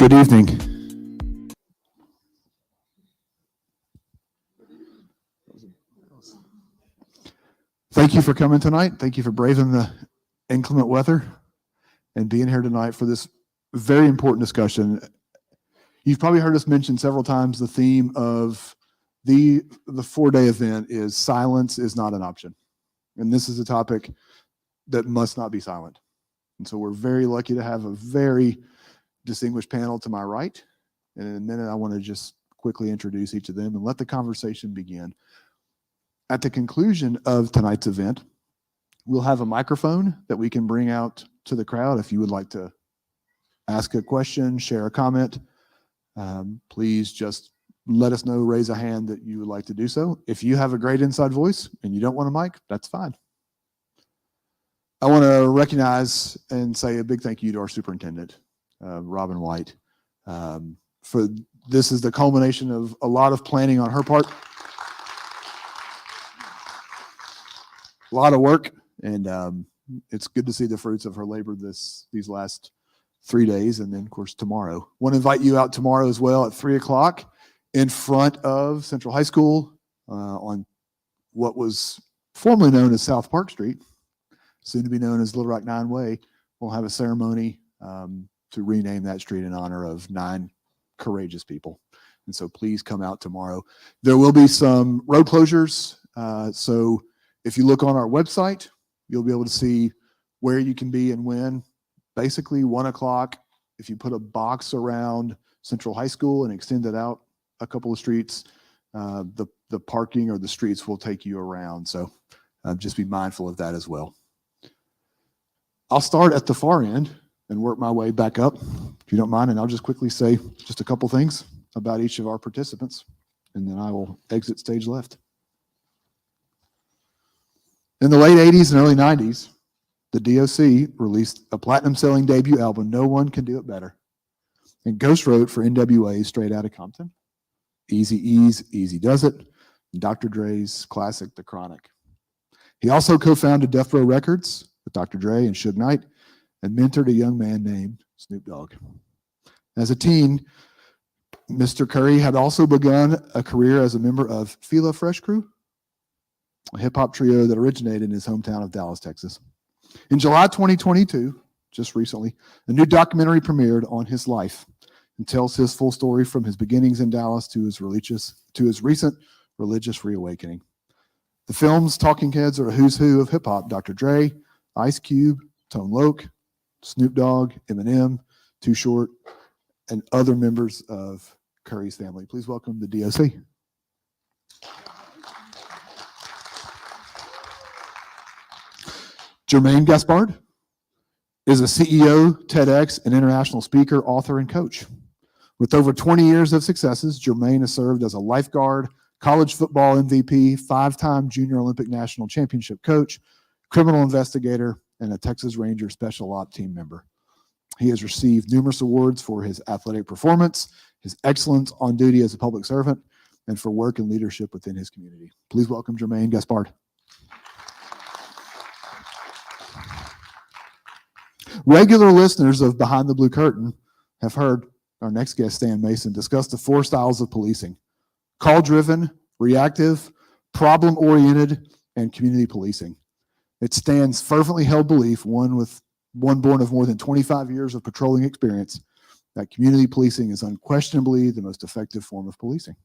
Good evening. Thank you for coming tonight. Thank you for braving the inclement weather and being here tonight for this very important discussion. You've probably heard us mention several times the theme of the 4-day event is silence is not an option. And this is a topic that must not be silent. And so we're very lucky to have a very distinguished panel to my right. And in a minute, I want to just quickly introduce each of them and let the conversation begin. At the conclusion of tonight's event, we'll have a microphone that we can bring out to the crowd. If you would like to ask a question, share a comment, please just let us know, raise a hand that you would like to do so. If you have a great inside voice and you don't want a mic, that's fine. I want to recognize and say a big thank you to our superintendent, Robin White. For this is the culmination of a lot of planning on her part, a lot of work, and it's good to see the fruits of her labor these last 3 days, and then of course tomorrow. Want to invite you out tomorrow as well at 3 o'clock in front of Central High School on what was formerly known as South Park Street, soon to be known as Little Rock 9 Way. We'll have a ceremony to rename that street in honor of 9 courageous people. And so please come out tomorrow. There will be some road closures. So if you look on our website, you'll be able to see where you can be and when. Basically 1 o'clock, if you put a box around Central High School and extend it out a couple of streets, the parking or the streets will take you around. So just be mindful of that as well. I'll start at the far end and work my way back up, if you don't mind, and I'll just quickly say just a couple things about each of our participants, and then I will exit stage left. In the late 80s and early 90s, the DOC released a platinum-selling debut album, No One Can Do It Better, and Ghost wrote for NWA Straight Outta Compton, Eazy-E's Easy Does It, and Dr. Dre's classic, The Chronic. He also co-founded Death Row Records with Dr. Dre and Suge Knight, and mentored a young man named Snoop Dogg. As a teen, Mr. Curry had also begun a career as a member of Fila Fresh Crew, a hip-hop trio that originated in his hometown of Dallas, Texas. In July 2022, just recently, a new documentary premiered on his life and tells his full story from his beginnings in Dallas to his recent religious reawakening. The film's talking heads are a who's who of hip-hop: Dr. Dre, Ice Cube, Tone Loc, Snoop Dogg, Eminem, Too Short, and other members of Curry's family. Please welcome the DOC. Jermaine Gaspard is a CEO, TEDx, and international speaker, author, and coach. With over 20 years of successes, Jermaine has served as a lifeguard, college football MVP, 5-time Junior Olympic National Championship coach, criminal investigator, and a Texas Ranger Special Op team member. He has received numerous awards for his athletic performance, his excellence on duty as a public servant, and for work and leadership within his community. Please welcome Jermaine Gaspard. Regular listeners of Behind the Blue Curtain have heard our next guest, Stan Mason, discuss the 4 styles of policing: call-driven, reactive, problem-oriented, and community policing. It Stan's fervently held belief, one born of more than 25 years of patrolling experience, that community policing is unquestionably the most effective form of policing.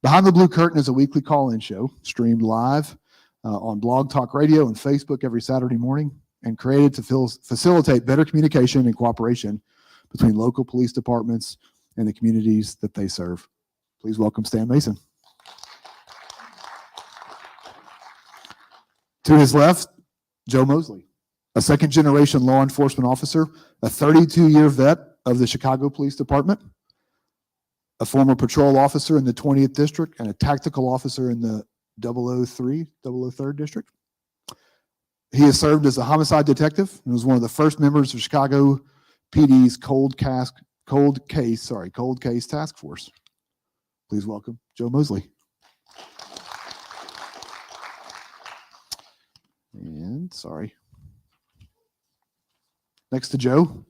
Behind the Blue Curtain is a weekly call-in show streamed live on Blog Talk Radio and Facebook every Saturday morning, and created to facilitate better communication and cooperation between local police departments and the communities that they serve. Please welcome Stan Mason. To his left, Joe Mosley, a second-generation law enforcement officer, a 32-year vet of the Chicago Police Department, a former patrol officer in the 20th District, and a tactical officer in the 003rd District. He has served as a homicide detective and was one of the first members of Chicago PD's cold case task force. Please welcome Joe Mosley. And next to Joe,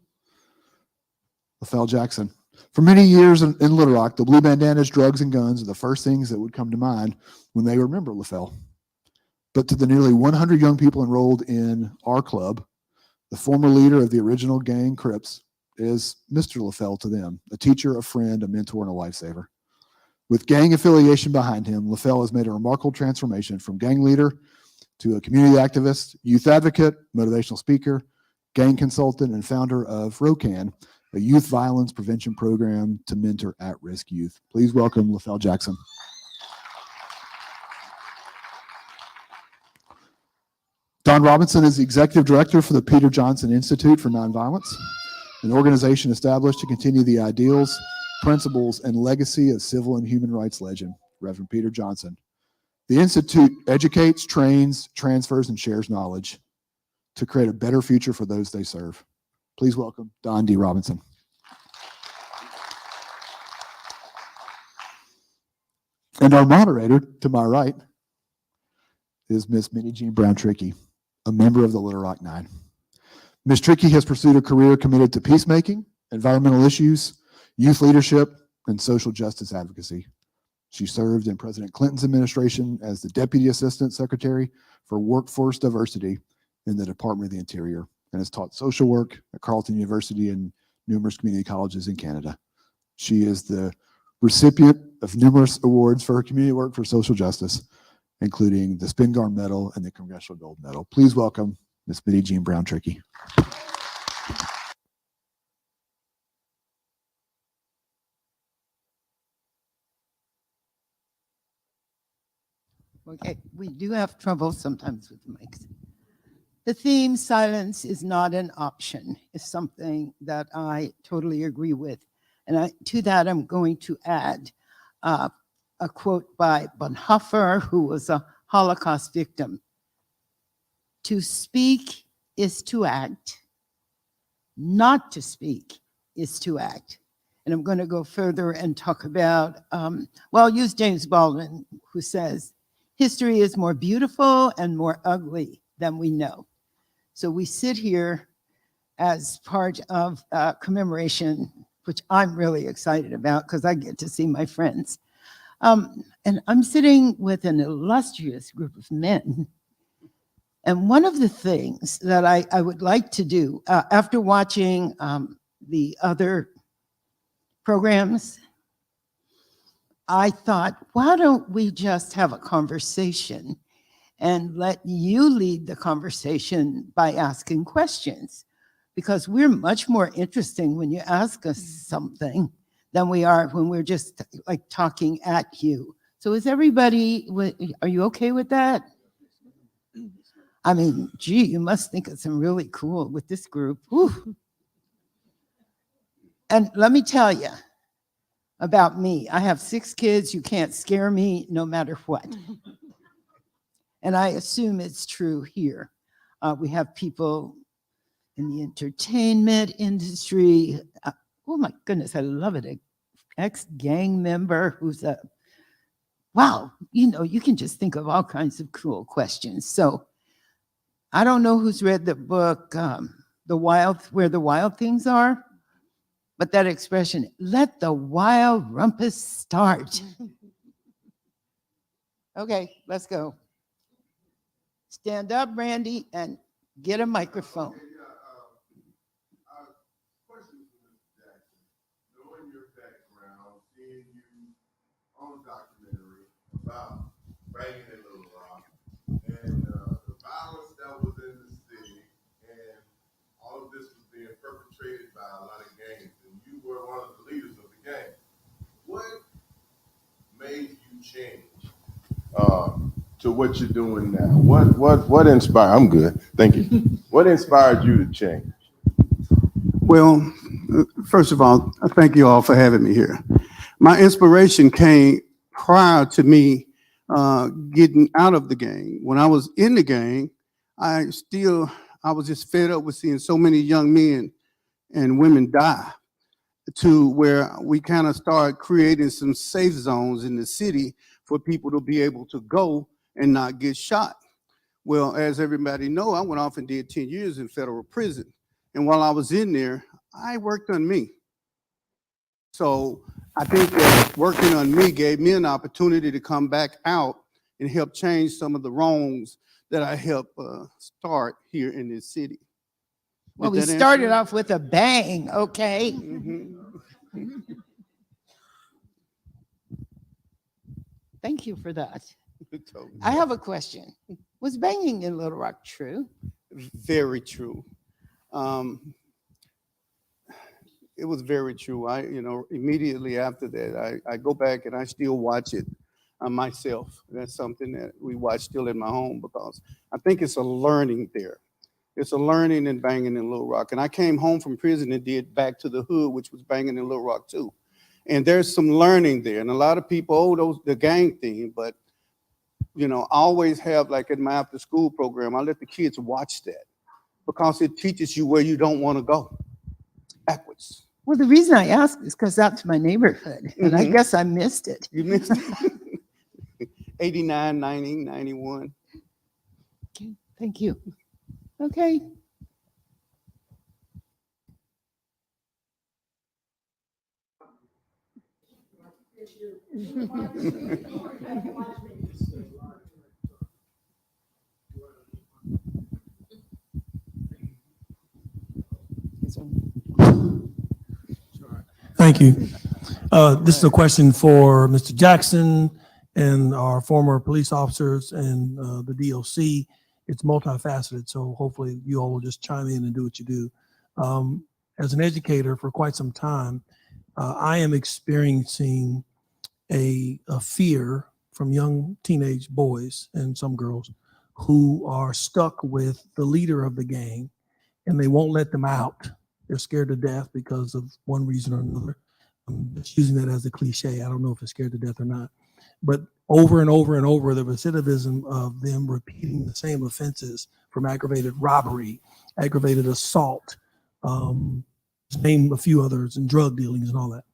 LaFell Jackson, For many years in Little Rock, the blue bandanas, drugs, and guns are the first things that would come to mind when they remember LaFell. But to the nearly 100 young people enrolled in our club, the former leader of the original gang, Crips, is Mr. LaFell to them, a teacher, a friend, a mentor, and a lifesaver. With gang affiliation behind him, LaFell has made a remarkable transformation from gang leader to a community activist, youth advocate, motivational speaker, gang consultant, and founder of ROCAN, a youth violence prevention program to mentor at-risk youth. Please welcome LaFell Jackson. Don Robinson is the executive director for the Peter Johnson Institute for Nonviolence, an organization established to continue the ideals, principles, and legacy of civil and human rights legend, Reverend Peter Johnson. The Institute educates, trains, transfers, and shares knowledge to create a better future for those they serve. Please welcome Don D. Robinson. And our moderator to my right is Miss Minnie Jean Brown Trickey, a member of the Little Rock Nine. Ms. Trickey has pursued a career committed to peacemaking, environmental issues, youth leadership, and social justice advocacy. She served in President Clinton's administration as the Deputy Assistant Secretary for Workforce Diversity in the Department of the Interior and has taught social work at Carleton University and numerous community colleges in Canada. She is the recipient of numerous awards for her community work for social justice, including the Spingarn Medal and the Congressional Gold Medal. Please welcome Ms. Minnie Jean Brown Trickey. Okay, we do have trouble sometimes with the mics. The theme, silence is not an option, is something that I totally agree with. And to that, I'm going to add a quote by Bonhoeffer, who was a Holocaust victim. To speak is to act. Not to speak is to act. And I'm going to go further and talk about, well, I'll use James Baldwin, who says, history is more beautiful and more ugly than we know. So we sit here as part of commemoration, which I'm really excited about because I get to see my friends. And I'm sitting with an illustrious group of men. And one of the things that I would like to do after watching the other programs, I thought, why don't we just have a conversation and let you lead the conversation by asking questions? Because we're much more interesting when you ask us something than we are when we're just like talking at you. So is everybody, are you okay with that? I mean, gee, you must think it's really cool with this group. Whew. And let me tell you about me. I have 6 kids. You can't scare me no matter what. And I assume it's true here. We have people in the entertainment industry. Oh my goodness, I love it. An ex-gang member who's a, wow, you know, you can just think of all kinds of cool questions. So I don't know who's read the book, Where the Wild Things Are, but that expression, let the wild rumpus start. Okay, let's go. Stand up, Randy, and get a microphone. Question for Mr. Jackson. Knowing your background, seeing you on documentary about banging in Little Rock and the violence that was in the city, and all of this was being perpetrated by a lot of gangs, and you were one of the leaders of the gang. What made you change to what you're doing now? What inspired? I'm good, thank you. What inspired you to change? Well, first of all, I thank you all for having me here. My inspiration came prior to me getting out of the gang. When I was in the gang, I was just fed up with seeing so many young men and women die, to where we kind of started creating some safe zones in the city for people to be able to go and not get shot. Well, as everybody know, I went off and did 10 years in federal prison. And while I was in there, I worked on me. So I think that working on me gave me an opportunity to come back out and help change some of the wrongs that I helped start here in this city. Well, Did we that answer started it? off with a bang, okay? Mhm. Thank you for that. Totally. I have a question. Was banging in Little Rock true? Very true. It was very true. Immediately after that, I go back and I still watch it myself. That's something that we watch still in my home because I think it's a learning there. It's a learning in banging in Little Rock. And I came home from prison and did Back to the Hood, which was banging in Little Rock too. And there's some learning there. And a lot of people, the gang thing, but I always have, like in my after school program, I let the kids watch that because it teaches you where you don't want to go, backwards. Well, the reason I ask is because that's my neighborhood, and I Mhm. guess I missed it. You missed it. 89, 90, 91. Okay, thank you. Okay. Thank you. This is a question for Mr. Jackson and our former police officers and the DOC. It's multifaceted, so hopefully you all will just chime in and do what you do. As an educator for quite some time, I am experiencing a fear from young teenage boys and some girls who are stuck with the leader of the gang and they won't let them out. They're scared to death because of one reason or another. I'm just using that as a cliche. I don't know if it's scared to death or not. But over and over and over, the recidivism of them repeating the same offenses from aggravated robbery, aggravated assault, name a few others, and drug dealings and all that.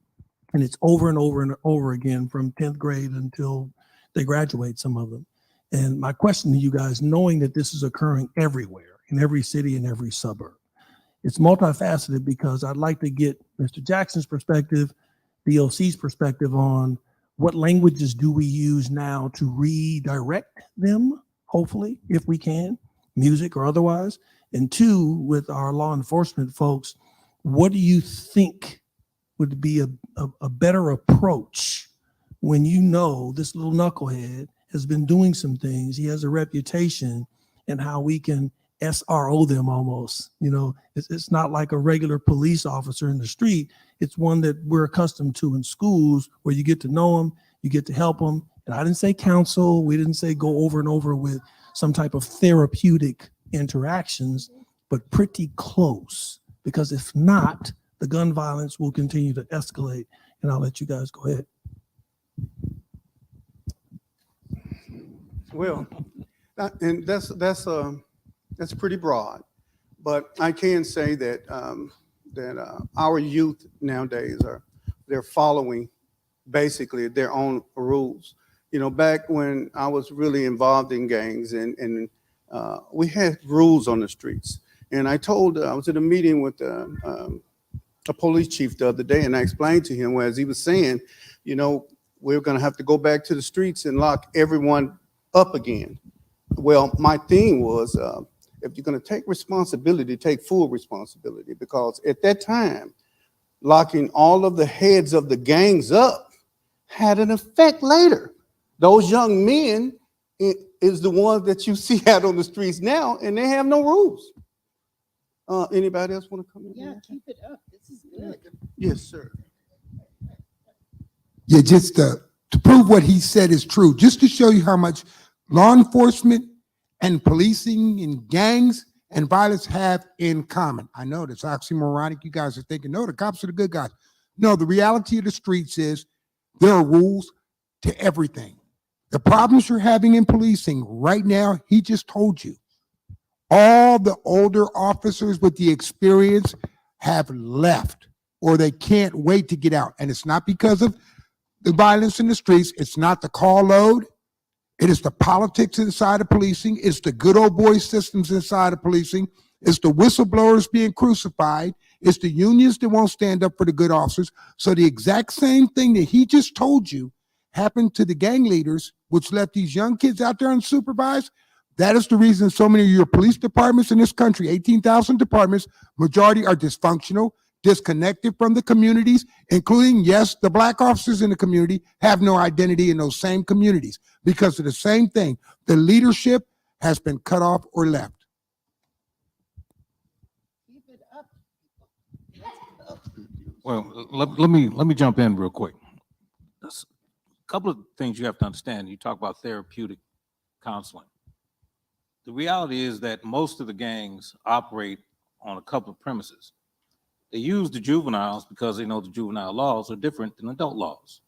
And it's over and over and over again from 10th grade until they graduate, some of them. And my question to you guys, knowing that this is occurring everywhere, in every city and every suburb, it's multifaceted because I'd like to get Mr. Jackson's perspective, DOC's perspective on what languages do we use now to redirect them, hopefully, if we can, music or otherwise. And two, with our law enforcement folks, what do you think would be a better approach when you know this little knucklehead has been doing some things, he has a reputation, and how we can SRO them almost. It's not like a regular police officer in the street. It's one that we're accustomed to in schools where you get to know them, you get to help them. And I didn't say counsel. We didn't say go over and over with some type of therapeutic interactions, but pretty close. Because if not, the gun violence will continue to escalate. And I'll let you guys go ahead. Well, and that's pretty broad, but I can say that our youth nowadays they're following basically their own rules. Back when I was really involved in gangs and we had rules on the streets. And I was at a meeting with a police chief the other day, and I explained to him, as he was saying, we're going to have to go back to the streets and lock everyone up again. Well, my thing was, if you're going to take responsibility, take full responsibility, because at that time, locking all of the heads of the gangs up had an effect later. Those young men is the ones that you see out on the streets now, and they have no rules. Anybody else want to come in? Yeah, keep it up. This is good. Yes, sir. Yeah, just to prove what he said is true, just to show you how much law enforcement and policing and gangs and violence have in common. I know that's oxymoronic. You guys are thinking, no, the cops are the good guys. No, the reality of the streets is there are rules to everything. The problems you're having in policing right now, he just told you. All the older officers with the experience have left, or they can't wait to get out. And it's not because of the violence in the streets. It's not the call load. It is the politics inside of policing. It's the good old boy systems inside of policing. It's the whistleblowers being crucified. It's the unions that won't stand up for the good officers. So the exact same thing that he just told you happened to the gang leaders, which left these young kids out there unsupervised. That is the reason so many of your police departments in this country, 18,000 departments, majority are dysfunctional, disconnected from the communities, including, yes, the black officers in the community have no identity in those same communities because of the same thing. The leadership has been cut off or left. Keep it up. Well, let me jump in real quick. There's a couple of things you have to understand. You talk about therapeutic counseling. The reality is that most of the gangs operate on a couple of premises. They use the juveniles because they know the juvenile laws are different than adult laws.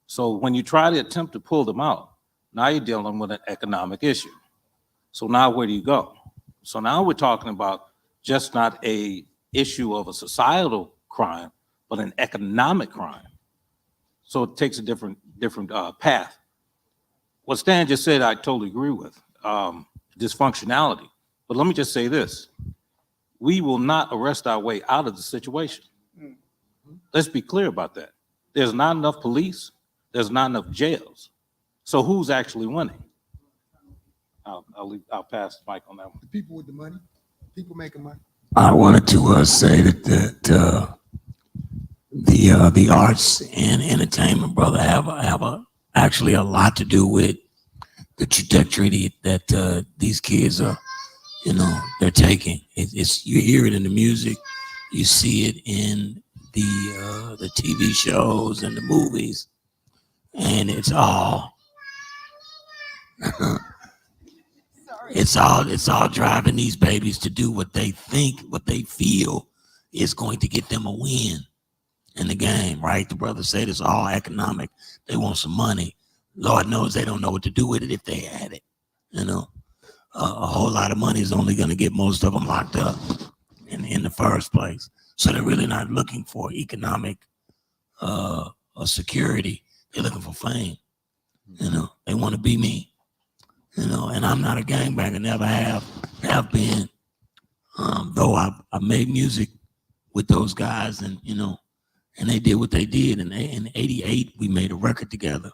So when you try to attempt to pull them out, now you're dealing with an economic issue. So now where do you go? So now we're talking about just not a issue of a societal crime, but an economic crime. So it takes a different path. What Stan just said, I totally agree with. Dysfunctionality. But let me just say this. We will not arrest our way out of the situation. Let's be clear about that. There's not enough police. There's not enough jails. So who's actually winning? I'll pass the mic on that one. The people with the money, people making money. I wanted to say that the arts and entertainment, brother, have actually a lot to do with the trajectory that these kids are, they're taking. It's you hear it in the music, you see it in the TV shows and the movies, and it's all it's all driving these babies to do what they think, what they feel is going to get them a win in the game, right? The brother said it's all economic. They want some money. Lord knows they don't know what to do with it if they had it. A whole lot of money is only going to get most of them locked up in the first place. So they're really not looking for economic security. They're looking for fame. They want to be me. And I'm not a gangbanger, never have been. Though I made music with those guys, and they did what they did. And in '88, we made a record together,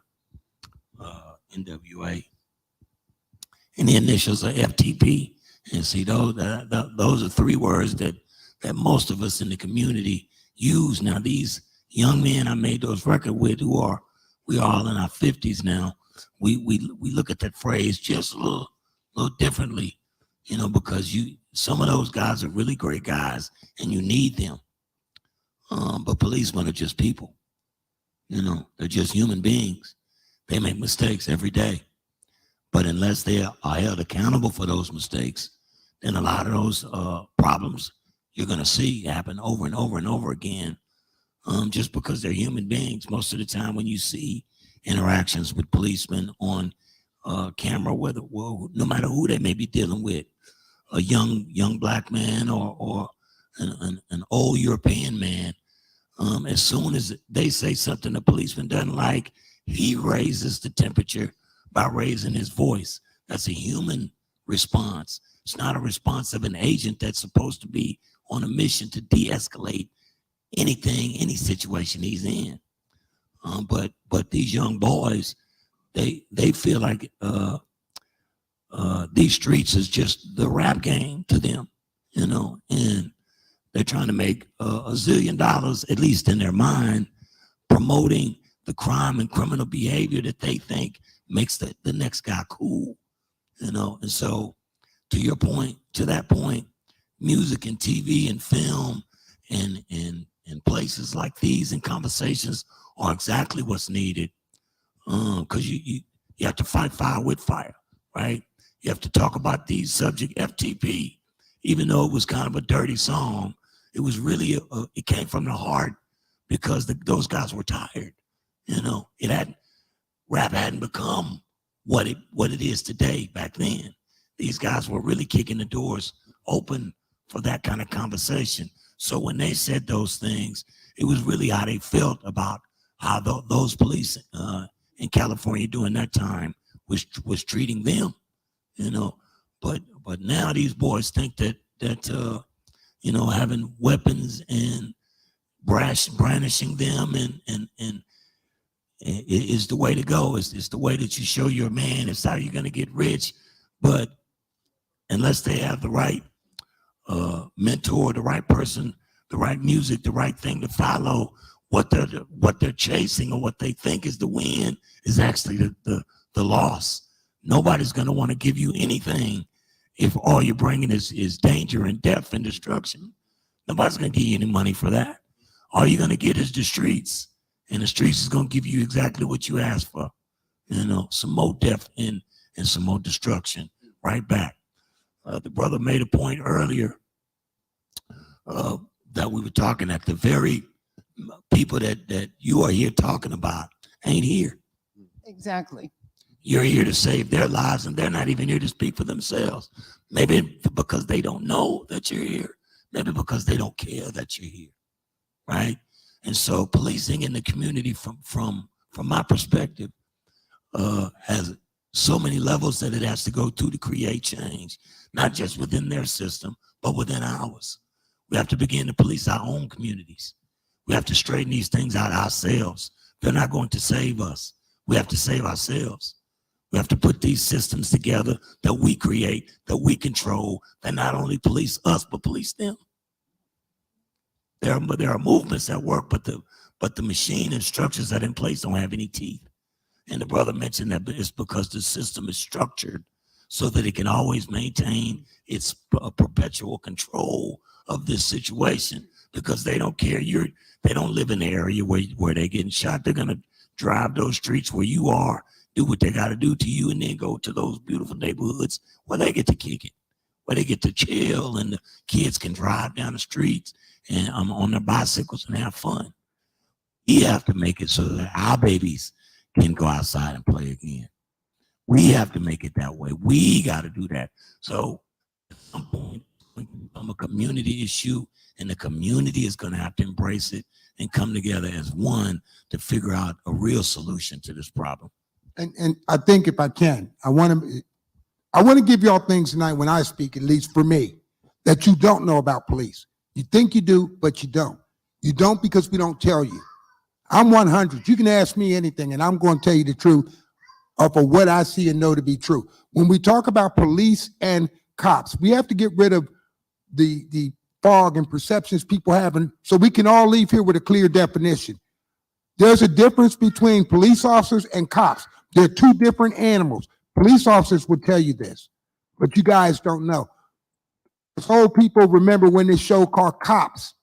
NWA, and the initials are FTP. And see, those are three words that most of us in the community use. Now, these young men I made those records with, we're all in our 50s now. We look at that phrase just a little differently, because some of those guys are really great guys and you need them. But policemen are just people. They're just human beings. They make mistakes every day. But unless they are held accountable for those mistakes, then a lot of those problems you're going to see happen over and over and over again, just because they're human beings. Most of the time when you see interactions with policemen on camera, no matter who they may be dealing with, a young black man or an old European man, as soon as they say something the policeman doesn't like, he raises the temperature by raising his voice. That's a human response. It's not a response of an agent that's supposed to be on a mission to de-escalate anything, any situation he's in. But these young boys, they feel like these streets is just the rap game to them, and they're trying to make $1 zillion, at least in their mind, promoting the crime and criminal behavior that they think makes the next guy cool, and so to that point, music and TV and film and places like these and conversations are exactly what's needed, because you have to fight fire with fire, right? You have to talk about these subject FTP, even though it was kind of a dirty song. It was really it came from the heart because those guys were tired. Rap hadn't become what it is today. Back then, these guys were really kicking the doors open for that kind of conversation. So when they said those things, it was really how they felt about how those police in California during that time was treating them. But now these boys think that having weapons and brandishing them and is the way to go. It's the way that you show you're a man. It's how you're going to get rich. But unless they have the right mentor, the right person, the right music, the right thing to follow, what they're chasing or what they think is the win is actually the loss. Nobody's going to want to give you anything if all you're bringing is danger and death and destruction. Nobody's going to give you any money for that. All you're going to get is the streets, and the streets is going to give you exactly what you asked for. Some more death and some more destruction right back. The brother made a point earlier that we were talking at the very people that you are here talking about ain't here. Exactly. You're here to save their lives, and they're not even here to speak for themselves. Maybe because they don't know that you're here. Maybe because they don't care that you're here, right? And so policing in the community from my perspective has so many levels that it has to go through to create change, not just within their system, but within ours. We have to begin to police our own communities. We have to straighten these things out ourselves. They're not going to save us. We have to save ourselves. We have to put these systems together that we create, that we control, that not only police us, but police them. There are movements that work, but the machine and structures that are in place don't have any teeth. And the brother mentioned that it's because the system is structured so that it can always maintain its perpetual control of this situation, because they don't care. They don't live in the area where they're getting shot. They're gonna drive those streets where you are, do what they gotta do to you, and then go to those beautiful neighborhoods where they get to kick it, where they get to chill, and the kids can drive down the streets and on their bicycles and have fun. We have to make it so that our babies can go outside and play again. We have to make it that way. We got to do that. So at some point, it can become a community issue, and the community is going to have to embrace it and come together as one to figure out a real solution to this problem. And I think if I can, I want to give y'all things tonight when I speak, at least for me, that you don't know about police. You think you do, but you don't. You don't because we don't tell you. I'm 100. You can ask me anything, and I'm going to tell you the truth of what I see and know to be true. When we talk about police and cops, we have to get rid of the fog and perceptions people have, so we can all leave here with a clear definition. There's a difference between police officers and cops. They're two different animals. Police officers would tell you this, but you guys don't know. This whole people remember when this show called Cops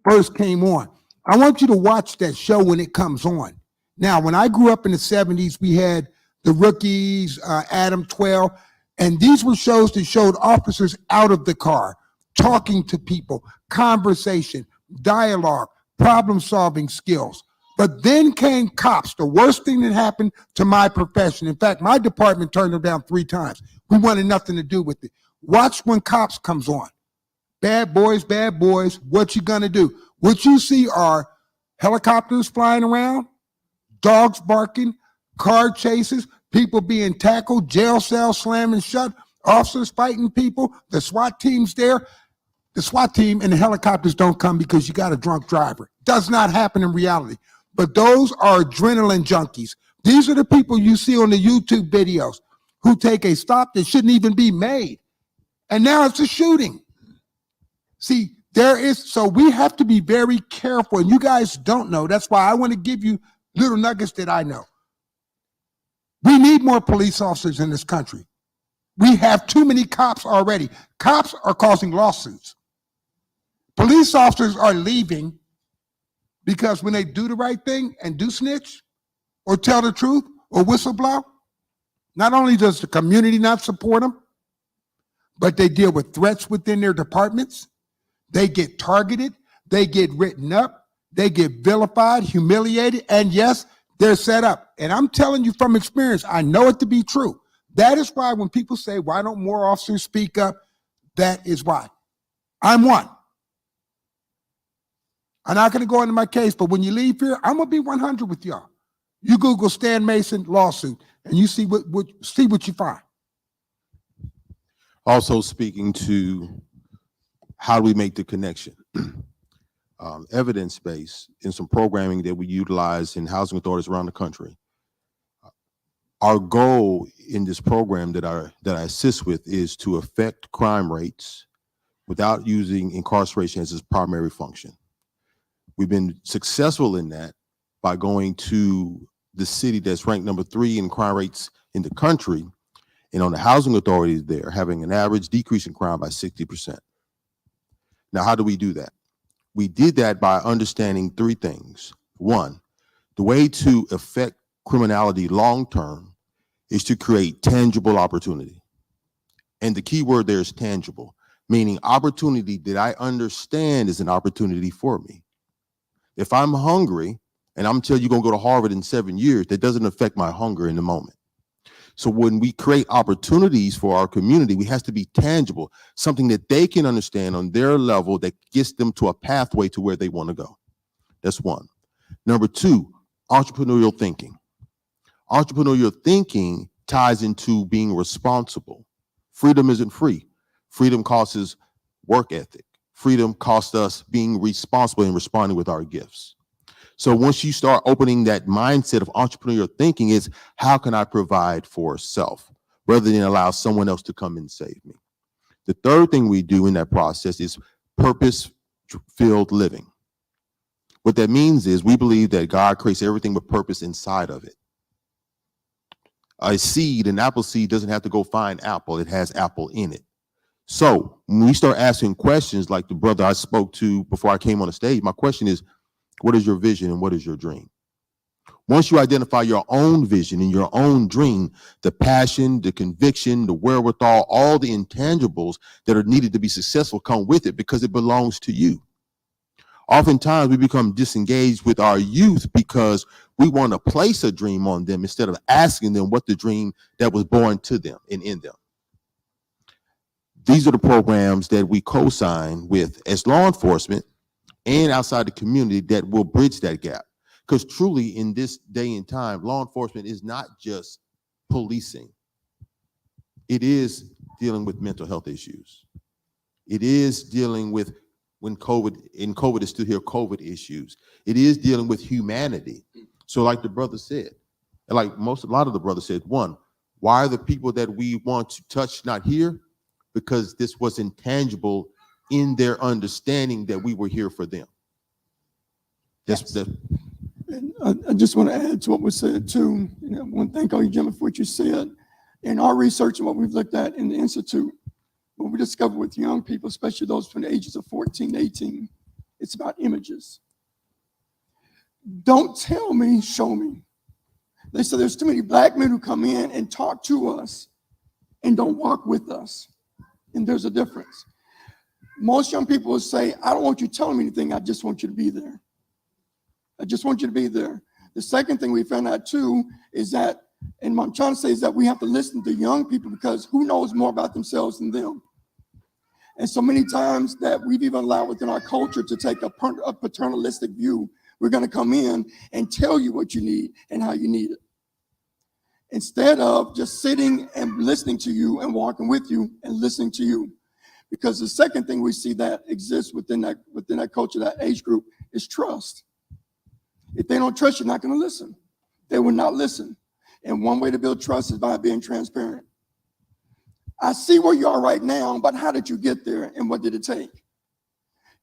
first came on. I want you to watch that show when it comes on. Now, when I grew up in the 70s, we had The Rookies, Adam 12, and these were shows that showed officers out of the car, talking to people, conversation, dialogue, problem-solving skills. But then came cops, the worst thing that happened to my profession. In fact, my department turned them down 3 times. We wanted nothing to do with it. Watch when Cops comes on. Bad boys, what you gonna do? What you see are helicopters flying around, dogs barking, car chases, people being tackled, jail cells slamming shut, officers fighting people, the SWAT team's there. The SWAT team and the helicopters don't come because you got a drunk driver. Does not happen in reality. But those are adrenaline junkies. These are the people you see on the YouTube videos who take a stop that shouldn't even be made. And now it's a shooting. See, so we have to be very careful, and you guys don't know. That's why I want to give you little nuggets that I know. We need more police officers in this country. We have too many cops already. Cops are causing lawsuits. Police officers are leaving because when they do the right thing and do snitch or tell the truth or whistleblow, not only does the community not support them, but they deal with threats within their departments. They get targeted, they get written up, they get vilified, humiliated, and yes, they're set up. And I'm telling you from experience, I know it to be true. That is why when people say, why don't more officers speak up? That is why. I'm one. I'm not going to go into my case, but when you leave here, I'm going to be 100 with y'all. You Google Stan Mason lawsuit, and you see what you find. Also speaking to how do we make the connection? Evidence-based in some programming that we utilize in housing authorities around the country. Our goal in this program that I assist with is to affect crime rates without using incarceration as its primary function. We've been successful in that by going to the city that's ranked number 3 in crime rates in the country, and on the housing authorities there, having an average decrease in crime by 60%. Now, how do we do that? We did that by understanding 3 things. 1, the way to affect criminality long-term is to create tangible opportunity. And the key word there is tangible, meaning opportunity that I understand is an opportunity for me. If I'm hungry and I'm telling you you're gonna go to Harvard in 7 years, that doesn't affect my hunger in the moment. So when we create opportunities for our community, we have to be tangible, something that they can understand on their level that gets them to a pathway to where they want to go. That's 1. Number 2, entrepreneurial thinking. Entrepreneurial thinking ties into being responsible. Freedom isn't free. Freedom costs work ethic. Freedom costs us being responsible and responding with our gifts. So once you start opening that mindset of entrepreneurial thinking, is how can I provide for self rather than allow someone else to come and save me? The 3rd thing we do in that process is purpose-filled living. What that means is we believe that God creates everything with purpose inside of it. A seed, an apple seed, doesn't have to go find apple. It has apple in it. So when we start asking questions like the brother I spoke to before I came on the stage, my question is, what is your vision and what is your dream? Once you identify your own vision and your own dream, the passion, the conviction, the wherewithal, all the intangibles that are needed to be successful come with it because it belongs to you. Oftentimes we become disengaged with our youth because we want to place a dream on them instead of asking them what the dream that was born to them and in them. These are the programs that we co-sign with as law enforcement and outside the community that will bridge that gap. Because truly in this day and time, law enforcement is not just policing. It is dealing with mental health issues. It is dealing with COVID is still here, COVID issues. It is dealing with humanity. So like the brother said, and like a lot of the brothers said, 1, why are the people that we want to touch not here? Because this was intangible in their understanding that we were here for them. And I just want to add to what was said too. I want to thank all you gentlemen for what you said. In our research and what we've looked at in the Institute, what we discovered with young people, especially those from the ages of 14 to 18, it's about images. Don't tell me, show me. They said there's too many black men who come in and talk to us and don't walk with us. And there's a difference. Most young people will say, I don't want you telling me anything, I just want you to be there. I just want you to be there. The second thing we found out too is that, and what I'm trying to say is that we have to listen to young people because who knows more about themselves than them? And so many times that we've even allowed within our culture to take a paternalistic view. We're going to come in and tell you what you need and how you need it, instead of just sitting and listening to you and walking with you and listening to you. Because the second thing we see that exists within that culture, that age group, is trust. If they don't trust, you're not going to listen. They will not listen. And one way to build trust is by being transparent. I see where you are right now, but how did you get there and what did it take?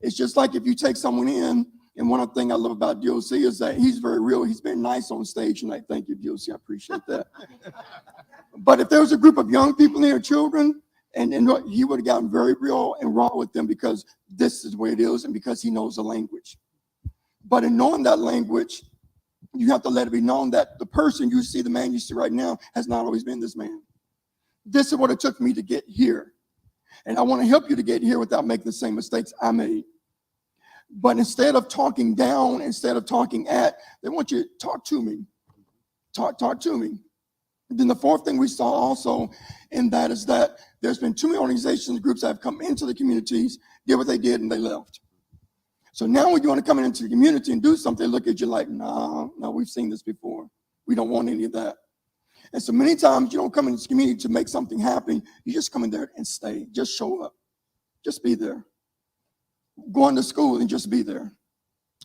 It's just like if you take someone in, and one of the things I love about DOC is that he's very real. He's been nice on stage tonight. Thank you, DOC. I appreciate that. But if there was a group of young people there, children, and he would have gotten very real and raw with them because this is the way it is and because he knows the language. But in knowing that language, you have to let it be known that the person you see, the man you see right now, has not always been this man. This is what it took me to get here. And I want to help you to get here without making the same mistakes I made. But instead of talking down, instead of talking at, they want you to talk to me. Talk to me. And then the fourth thing we saw also in that is that there's been too many organizations, groups that have come into the communities, did what they did, and they left. So now when you want to come into the community and do something, they look at you like, no, we've seen this before. We don't want any of that. And so many times you don't come into the community to make something happen. You just come in there and stay. Just show up. Just be there. going to school and just be there.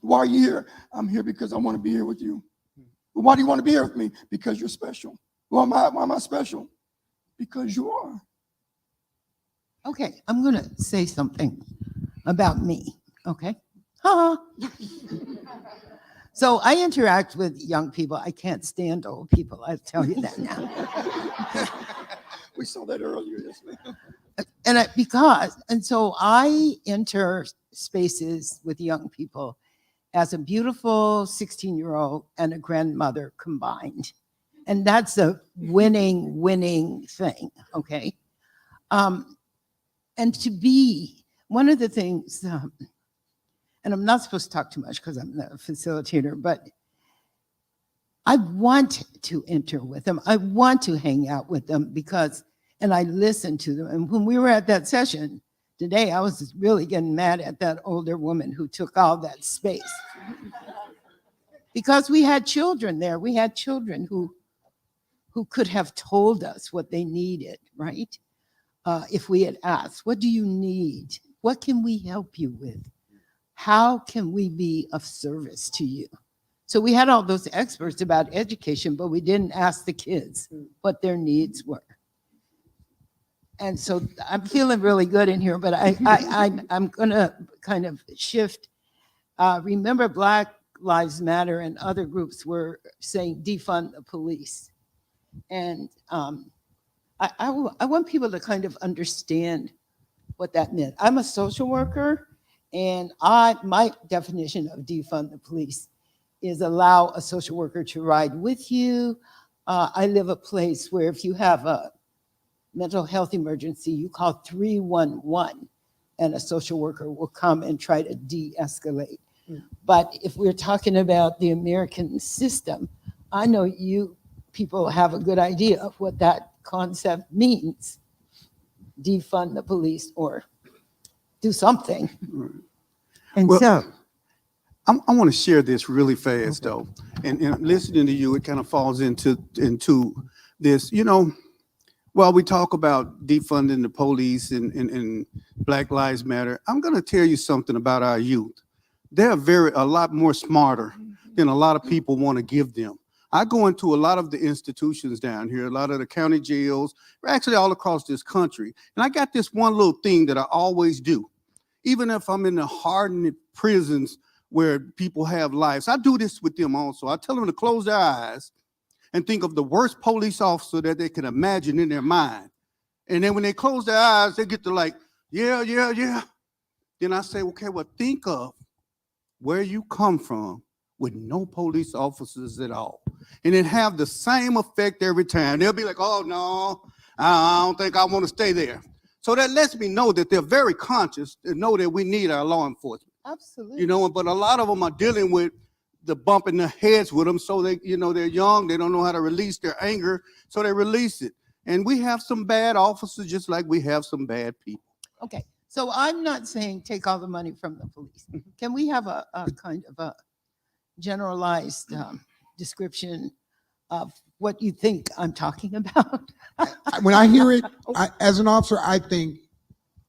Why are you here? I'm here because I want to be here with you. Well, why do you want to be here with me? Because you're special. Why am I special? Because you are. Okay, I'm going to say something about me, okay? Ha. So I interact with young people. I can't stand old people. I'll tell you that now. We saw that earlier, yes, ma'am. And so I enter spaces with young people as a beautiful 16-year-old and a grandmother combined. And that's a winning thing, okay? And to be one of the things, and I'm not supposed to talk too much because I'm the facilitator, but I want to enter with them. I want to hang out with them because, and I listen to them. And when we were at that session today, I was really getting mad at that older woman who took all that space. Because we had children there. We had children who could have told us what they needed, right? If we had asked, what do you need? What can we help you with? How can we be of service to you? So we had all those experts about education, but we didn't ask the kids what their needs were. And so I'm feeling really good in here, but I'm going to kind of shift. Remember, Black Lives Matter and other groups were saying defund the police. And I want people to kind of understand what that meant. I'm a social worker, and my definition of defund the police is allow a social worker to ride with you. I live a place where if you have a mental health emergency, you call 311 and a social worker will come and try to de-escalate. But if we're talking about the American system, I know you people have a good idea of what that concept means. Defund the police or do something. And Well, so, I want to share this really fast, though. And listening to you, it kind of falls into this. You know, while we talk about defunding the police and Black Lives Matter, I'm going to tell you something about our youth. They're a lot more smarter than a lot of people want to give them. I go into a lot of the institutions down here, a lot of the county jails, actually all across this country. And I got this one little thing that I always do. Even if I'm in the hardened prisons where people have lives, I do this with them also. I tell them to close their eyes and think of the worst police officer that they can imagine in their mind. And then when they close their eyes, they get to like, yeah. Then I say, okay, well, think of where you come from with no police officers at all. And then have the same effect every time. They'll be like, oh, no, I don't think I want to stay there. So that lets me know that they're very conscious and know that we need our law enforcement. absolutely. You know, but a lot of them are dealing with the bumping their heads with them. So they, you know, they're young. They don't know how to release their anger. So they release it. And we have some bad officers just like we have some bad people. Okay, so I'm not saying take all the money from the police. Can we have a kind of a generalized description of what you think I'm talking about? When I hear it, as an officer, I think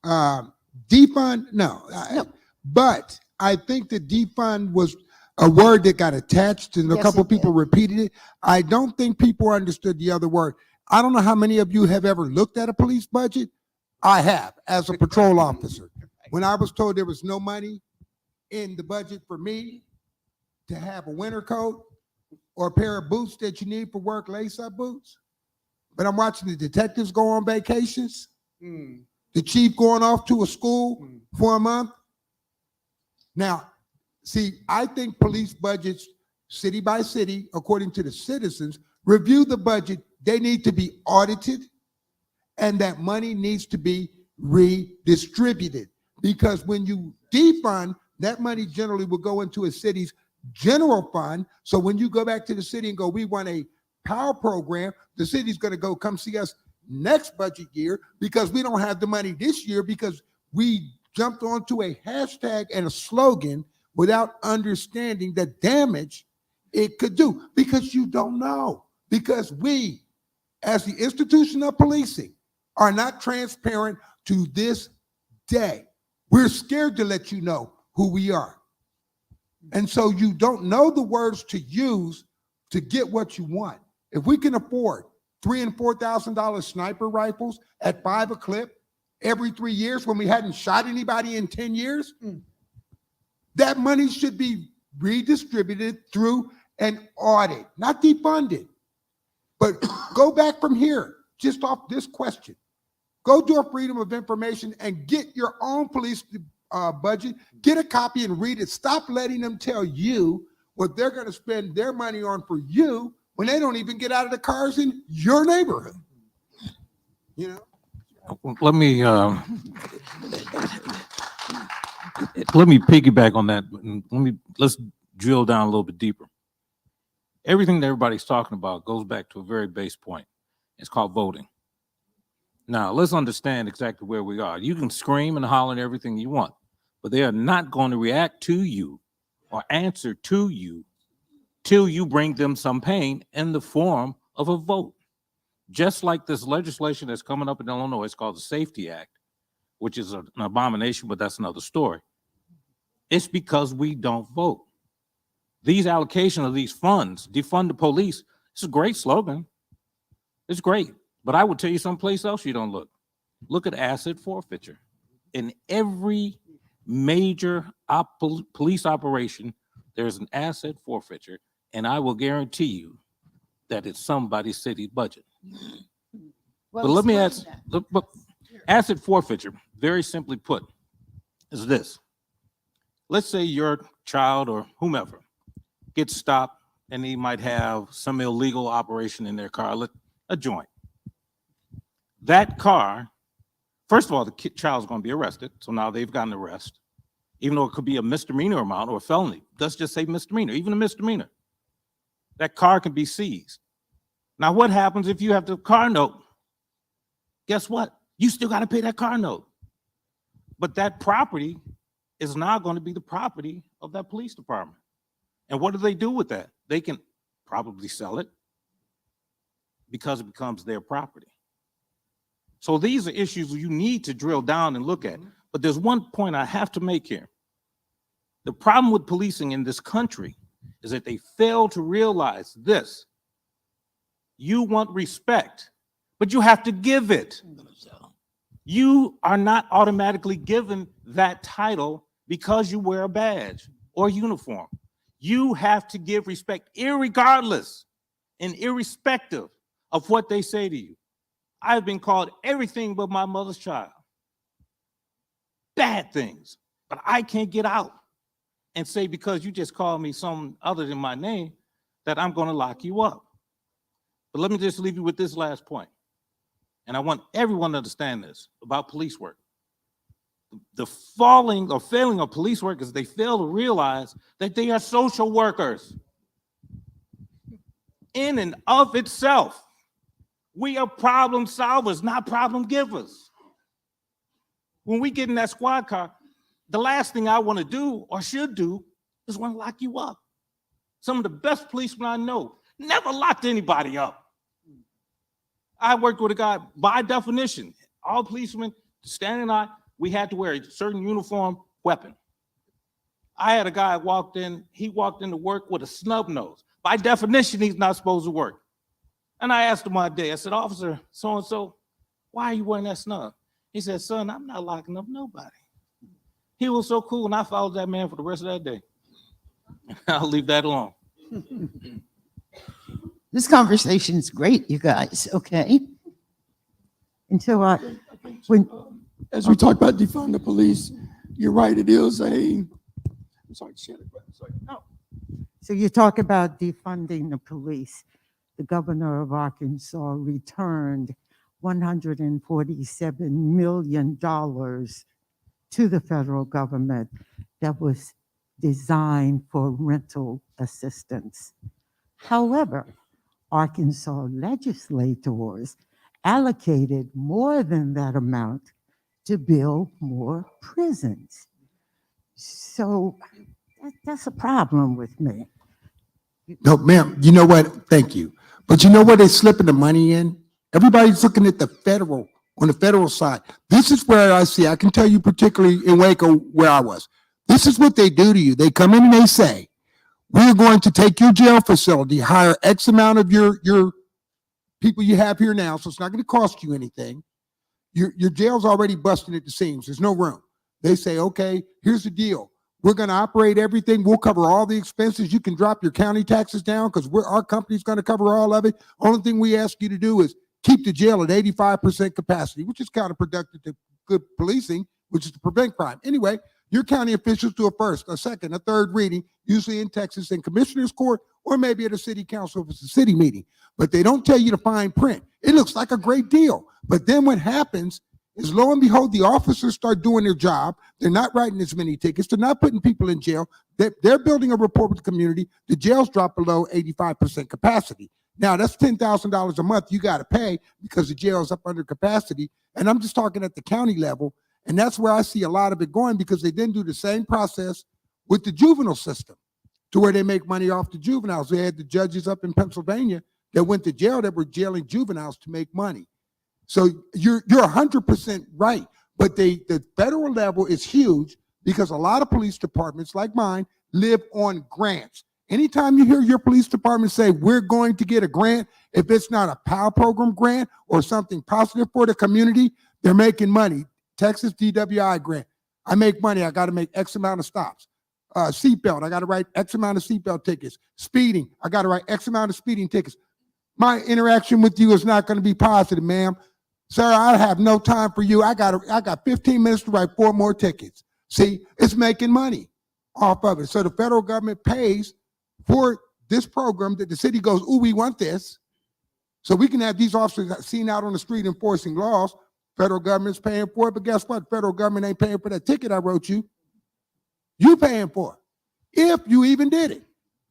defund, no. No. But I think that defund was a word that got attached and a Yes, couple it people did. repeated it. I don't think people understood the other word. I don't know how many of you have ever looked at a police budget. I have, as a patrol officer. When I was told there was no money in the budget for me to have a winter coat or a pair of boots that you need for work, lace-up boots, but I'm watching the detectives go on vacations, the chief going off to a school for a month. Now, see, I think police budgets, city by city, according to the citizens, review the budget. They need to be audited, and that money needs to be redistributed. Because when you defund, that money generally will go into a city's general fund. So when you go back to the city and go, we want a power program, the city's going to go come see us next budget year because we don't have the money this year because we jumped onto a hashtag and a slogan without understanding the damage it could do, because you don't know. Because we, as the institution of policing, are not transparent to this day. We're scared to let you know who we are. And so you don't know the words to use to get what you want. If we can afford $3,000 and $4,000 sniper rifles at 5 a clip every 3 years when we hadn't shot anybody in 10 years, that money should be redistributed through an audit, not defunded. But go back from here, just off this question. Go do a freedom of information and get your own police budget, get a copy and read it. Stop letting them tell you what they're going to spend their money on for you when they don't even get out of the cars in your neighborhood. You know? Let me piggyback on that. Let's drill down a little bit deeper. Everything that everybody's talking about goes back to a very base point. It's called voting. Now, let's understand exactly where we are. You can scream and holler and everything you want, but they are not going to react to you or answer to you till you bring them some pain in the form of a vote. Just like this legislation that's coming up in Illinois, it's called the Safety Act, which is an abomination, but that's another story. It's because we don't vote. These allocation of these funds, defund the police, it's a great slogan. It's great. But I would tell you someplace else you don't look. Look at asset forfeiture. In every major police operation, there's an asset forfeiture, and I will guarantee you that it's somebody's city budget. Well, But let me ask, explain that. but asset forfeiture, very simply put, is this. Let's say your child or whomever gets stopped and he might have some illegal operation in their car, a joint. That car, first of all, the child's going to be arrested. So now they've gotten an arrest, even though it could be a misdemeanor amount or a felony. Let's just say misdemeanor, even a misdemeanor. That car can be seized. Now, what happens if you have the car note? Guess what? You still got to pay that car note. But that property is now going to be the property of that police department. And what do they do with that? They can probably sell it because it becomes their property. So these are issues you need to drill down and look at. But there's one point I have to make here. The problem with policing in this country is that they fail to realize this. You want respect, but you have to give it. You are not automatically given that title because you wear a badge or uniform. You have to give respect irregardless and irrespective of what they say to you. I've been called everything but my mother's child. Bad things. But I can't get out and say because you just called me something other than my name that I'm going to lock you up. But let me just leave you with this last point. And I want everyone to understand this about police work. The falling or failing of police work is they fail to realize that they are social workers. In and of itself, we are problem solvers, not problem givers. When we get in that squad car, the last thing I want to do or should do is want to lock you up. Some of the best policemen I know never locked anybody up. I worked with a guy, by definition, all policemen, standing out, we had to wear a certain uniform weapon. I had a guy walked in, he walked into work with a snub nose. By definition, he's not supposed to work. And I asked him one day, I said, Officer, so-and-so, why are you wearing that snub? He said, son, I'm not locking up nobody. He was so cool, and I followed that man for the rest of that day. I'll leave that alone. This conversation is great, you guys, okay? Until As we talk about defund the police, you're right, it is I'm sorry, no. So you talk about defunding the police. The governor of Arkansas returned $147 million to the federal government that was designed for rental assistance. However, Arkansas legislators allocated more than that amount to build more prisons. So that's a problem with me. No, ma'am, you know what? Thank you. But you know where they're slipping the money in? Everybody's looking at the federal on the federal side. This is where I see, I can tell you particularly in Waco where I was. This is what they do to you. They come in and they say, we're going to take your jail facility, hire X amount of your people you have here now, so it's not going to cost you anything. Your jail's already busting at the seams. There's no room. They say, okay, here's the deal. We're going to operate everything. We'll cover all the expenses. You can drop your county taxes down because our company's going to cover all of it. Only thing we ask you to do is keep the jail at 85% capacity, which is counterproductive to good policing, which is to prevent crime. Anyway, your county officials do a first, a second, a third reading, usually in Texas in commissioner's court or maybe at a city council if it's a city meeting. But they don't tell you to fine print. It looks like a great deal. But then what happens is, lo and behold, the officers start doing their job. They're not writing as many tickets. They're not putting people in jail. They're building a rapport with the community. The jails drop below 85% capacity. Now, that's $10,000 a month you got to pay because the jail is up under capacity. And I'm just talking at the county level. And that's where I see a lot of it going, because they then do the same process with the juvenile system to where they make money off the juveniles. They had the judges up in Pennsylvania that went to jail that were jailing juveniles to make money. So you're 100% right. But the federal level is huge because a lot of police departments like mine live on grants. Anytime you hear your police department say, we're going to get a grant, if it's not a POW program grant or something positive for the community, they're making money. Texas DWI grant. I make money. I got to make X amount of stops. Seatbelt. I got to write X amount of seatbelt tickets. Speeding. I got to write X amount of speeding tickets. My interaction with you is not going to be positive, ma'am. Sir, I have no time for you. I got 15 minutes to write 4 more tickets. See, it's making money off of it. So the federal government pays for this program that the city goes, ooh, we want this. So we can have these officers seen out on the street enforcing laws. Federal government's paying for it, but guess what? Federal government ain't paying for that ticket I wrote you. You paying for it, if you even did it.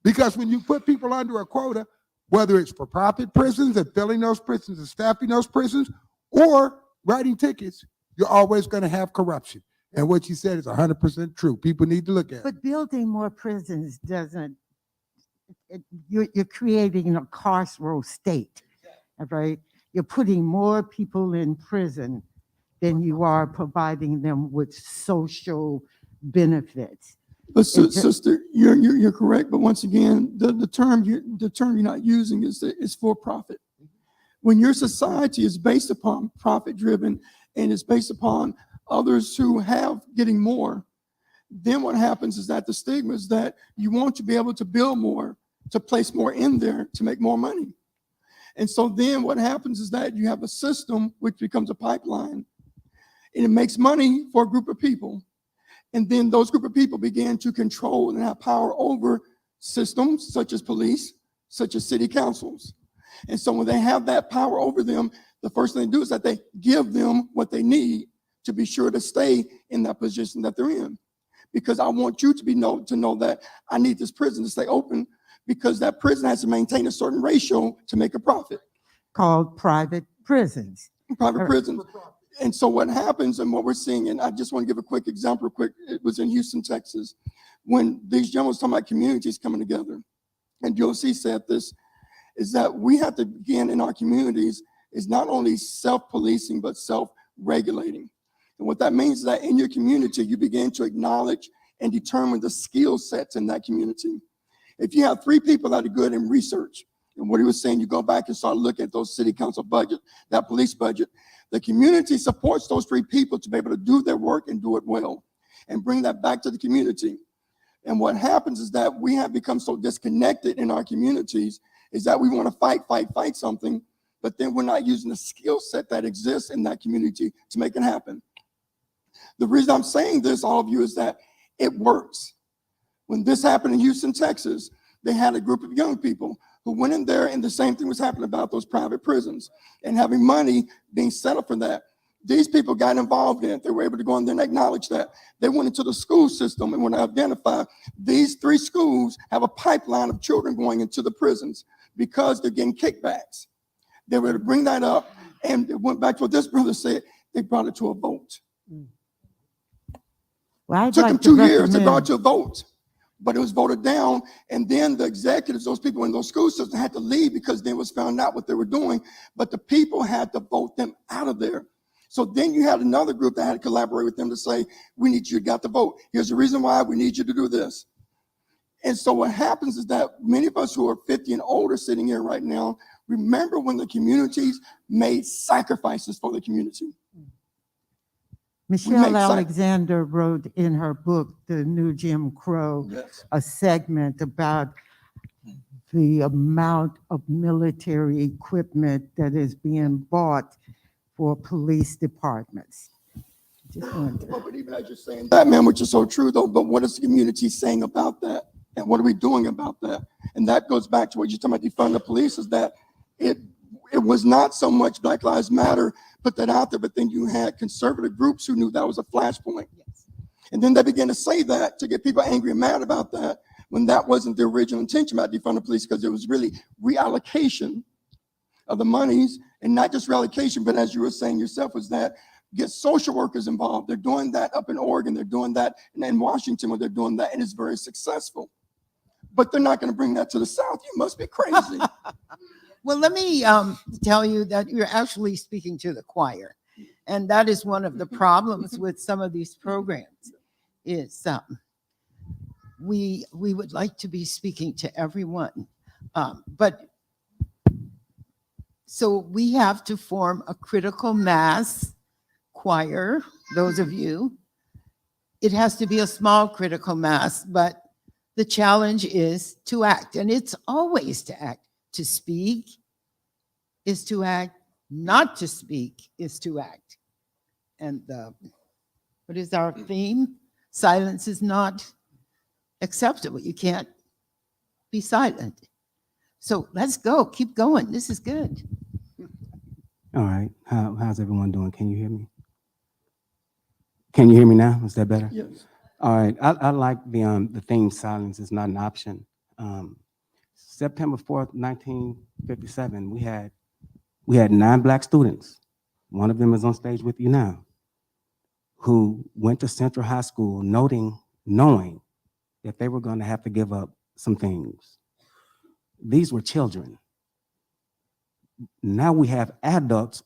Because when you put people under a quota, whether it's for profit prisons and filling those prisons and staffing those prisons or writing tickets, you're always going to have corruption. And what you said is 100% true. People need to look at it. But building more prisons doesn't, you're creating a carceral state, right? You're putting more people in prison than you are providing them with social benefits. But sister, you're correct. But once again, the term you're not using is for profit. When your society is based upon profit driven and is based upon others who have getting more, then what happens is that the stigma is that you want to be able to build more, to place more in there, to make more money. And so then what happens is that you have a system which becomes a pipeline, and it makes money for a group of people. And then those group of people begin to control and have power over systems such as police, such as city councils. And so when they have that power over them, the first thing they do is that they give them what they need to be sure to stay in that position that they're in. Because I want you to know that I need this prison to stay open, because that prison has to maintain a certain ratio to make a profit. Called private prisons. Private prisons. And so what happens and what we're seeing, and I just want to give a quick example it was in Houston, Texas, when these gentlemen was talking about communities coming together. And DOC said this, is that we have to begin in our communities is not only self-policing, but self-regulating. And what that means is that in your community, you begin to acknowledge and determine the skill sets in that community. If you have 3 people that are good in research, and what he was saying, you go back and start looking at those city council budget, that police budget, the community supports those 3 people to be able to do their work and do it well and bring that back to the community. And what happens is that we have become so disconnected in our communities is that we want to fight something, but then we're not using the skill set that exists in that community to make it happen. The reason I'm saying this, all of you, is that it works. When this happened in Houston, Texas, they had a group of young people who went in there, and the same thing was happening about those private prisons and having money being set up for that. These people got involved in it. They were able to go in there and acknowledge that. They went into the school system and went to identify these 3 schools have a pipeline of children going into the prisons because they're getting kickbacks. They were able to bring that up, and it went back to what this brother said. They brought it to a vote. Well, It took them 2 years to brought to a vote, but it was voted down. And then the executives, those people in those school systems, had to leave because they was found out what they were doing. But the people had to vote them out of there. So then you had another group that had to collaborate with them to say, we need you to got to vote. Here's the reason why we need you to do this. And so what happens is that many of us who are 50 and older sitting here right now, remember when the communities made sacrifices for the community. Michelle make sac- Alexander wrote in her book, The New Jim Crow, Yes. a segment about the amount of military equipment that is being bought for police departments. Just wanted to- But even as you're saying that, man, which is so true though, but what is the community saying about that? And what are we doing about that? And that goes back to what you're talking about defunding the police, is that it was not so much Black Lives Matter put that out there, but then you had conservative groups who knew that was a flashpoint. And then they began to say that to get people angry and mad about that, when that wasn't the original intention about defunding the police, because it was really reallocation of the monies, and not just reallocation, but as you were saying yourself, was that get social workers involved. They're doing that up in Oregon. They're doing that in Washington, where they're doing that, and it's very successful. But they're not going to bring that to the South. You must be crazy. Well, let me tell you that you're actually speaking to the choir. And that is one of the problems with some of these programs is we would like to be speaking to everyone. But so we have to form a critical mass choir, those of you. It has to be a small critical mass, but the challenge is to act. And it's always to act. To speak is to act. Not to speak is to act. And what is our theme? Silence is not acceptable. You can't be silent. So let's go. Keep going. This is good. All right. How's everyone doing? Can you hear me? Can you hear me now? Is that better? Yes. All right. I like the theme silence is not an option. September 4th, 1957, we had 9 Black students. One of them is on stage with you now, who went to Central High School knowing that they were going to have to give up some things. These were children. Now we have adults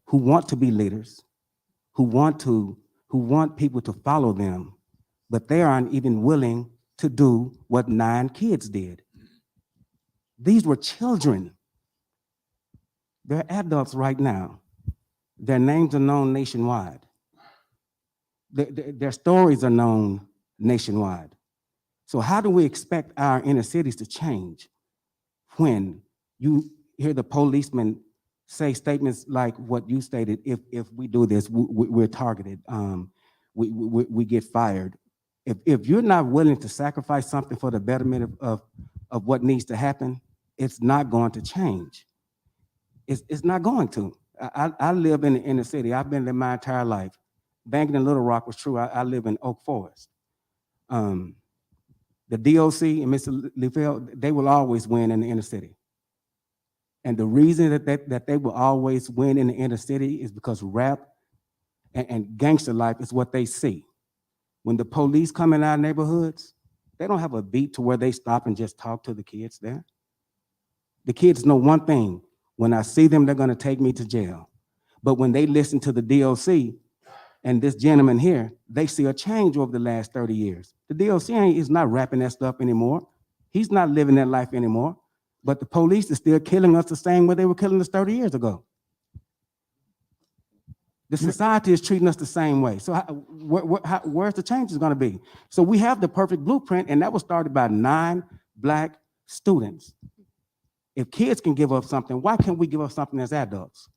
who want to be leaders, who want people to follow them, but they aren't even willing to do what 9 kids did. These were children. They're adults right now. Their names are known nationwide. Their stories are known nationwide. So how do we expect our inner cities to change when you hear the policemen say statements like what you stated? If we do this, we're targeted. We get fired. If you're not willing to sacrifice something for the betterment of what needs to happen, it's not going to change. It's not going to. I live in the inner city. I've been there my entire life. Banking in Little Rock was true. I live in Oak Forest. The DOC and Mr. Liefeld, they will always win in the inner city. And the reason that they will always win in the inner city is because rap and gangster life is what they see. When the police come in our neighborhoods, they don't have a beat to where they stop and just talk to the kids there. The kids know one thing: when I see them, they're going to take me to jail. But when they listen to the DOC and this gentleman here, they see a change over the last 30 years. The DOC is not rapping that stuff anymore. He's not living that life anymore. But the police is still killing us the same way they were killing us 30 years ago. The society is treating us the same way. So where's the changes going to be? So we have the perfect blueprint, and that was started by 9 Black students. If kids can give up something, why can't we give up something as adults?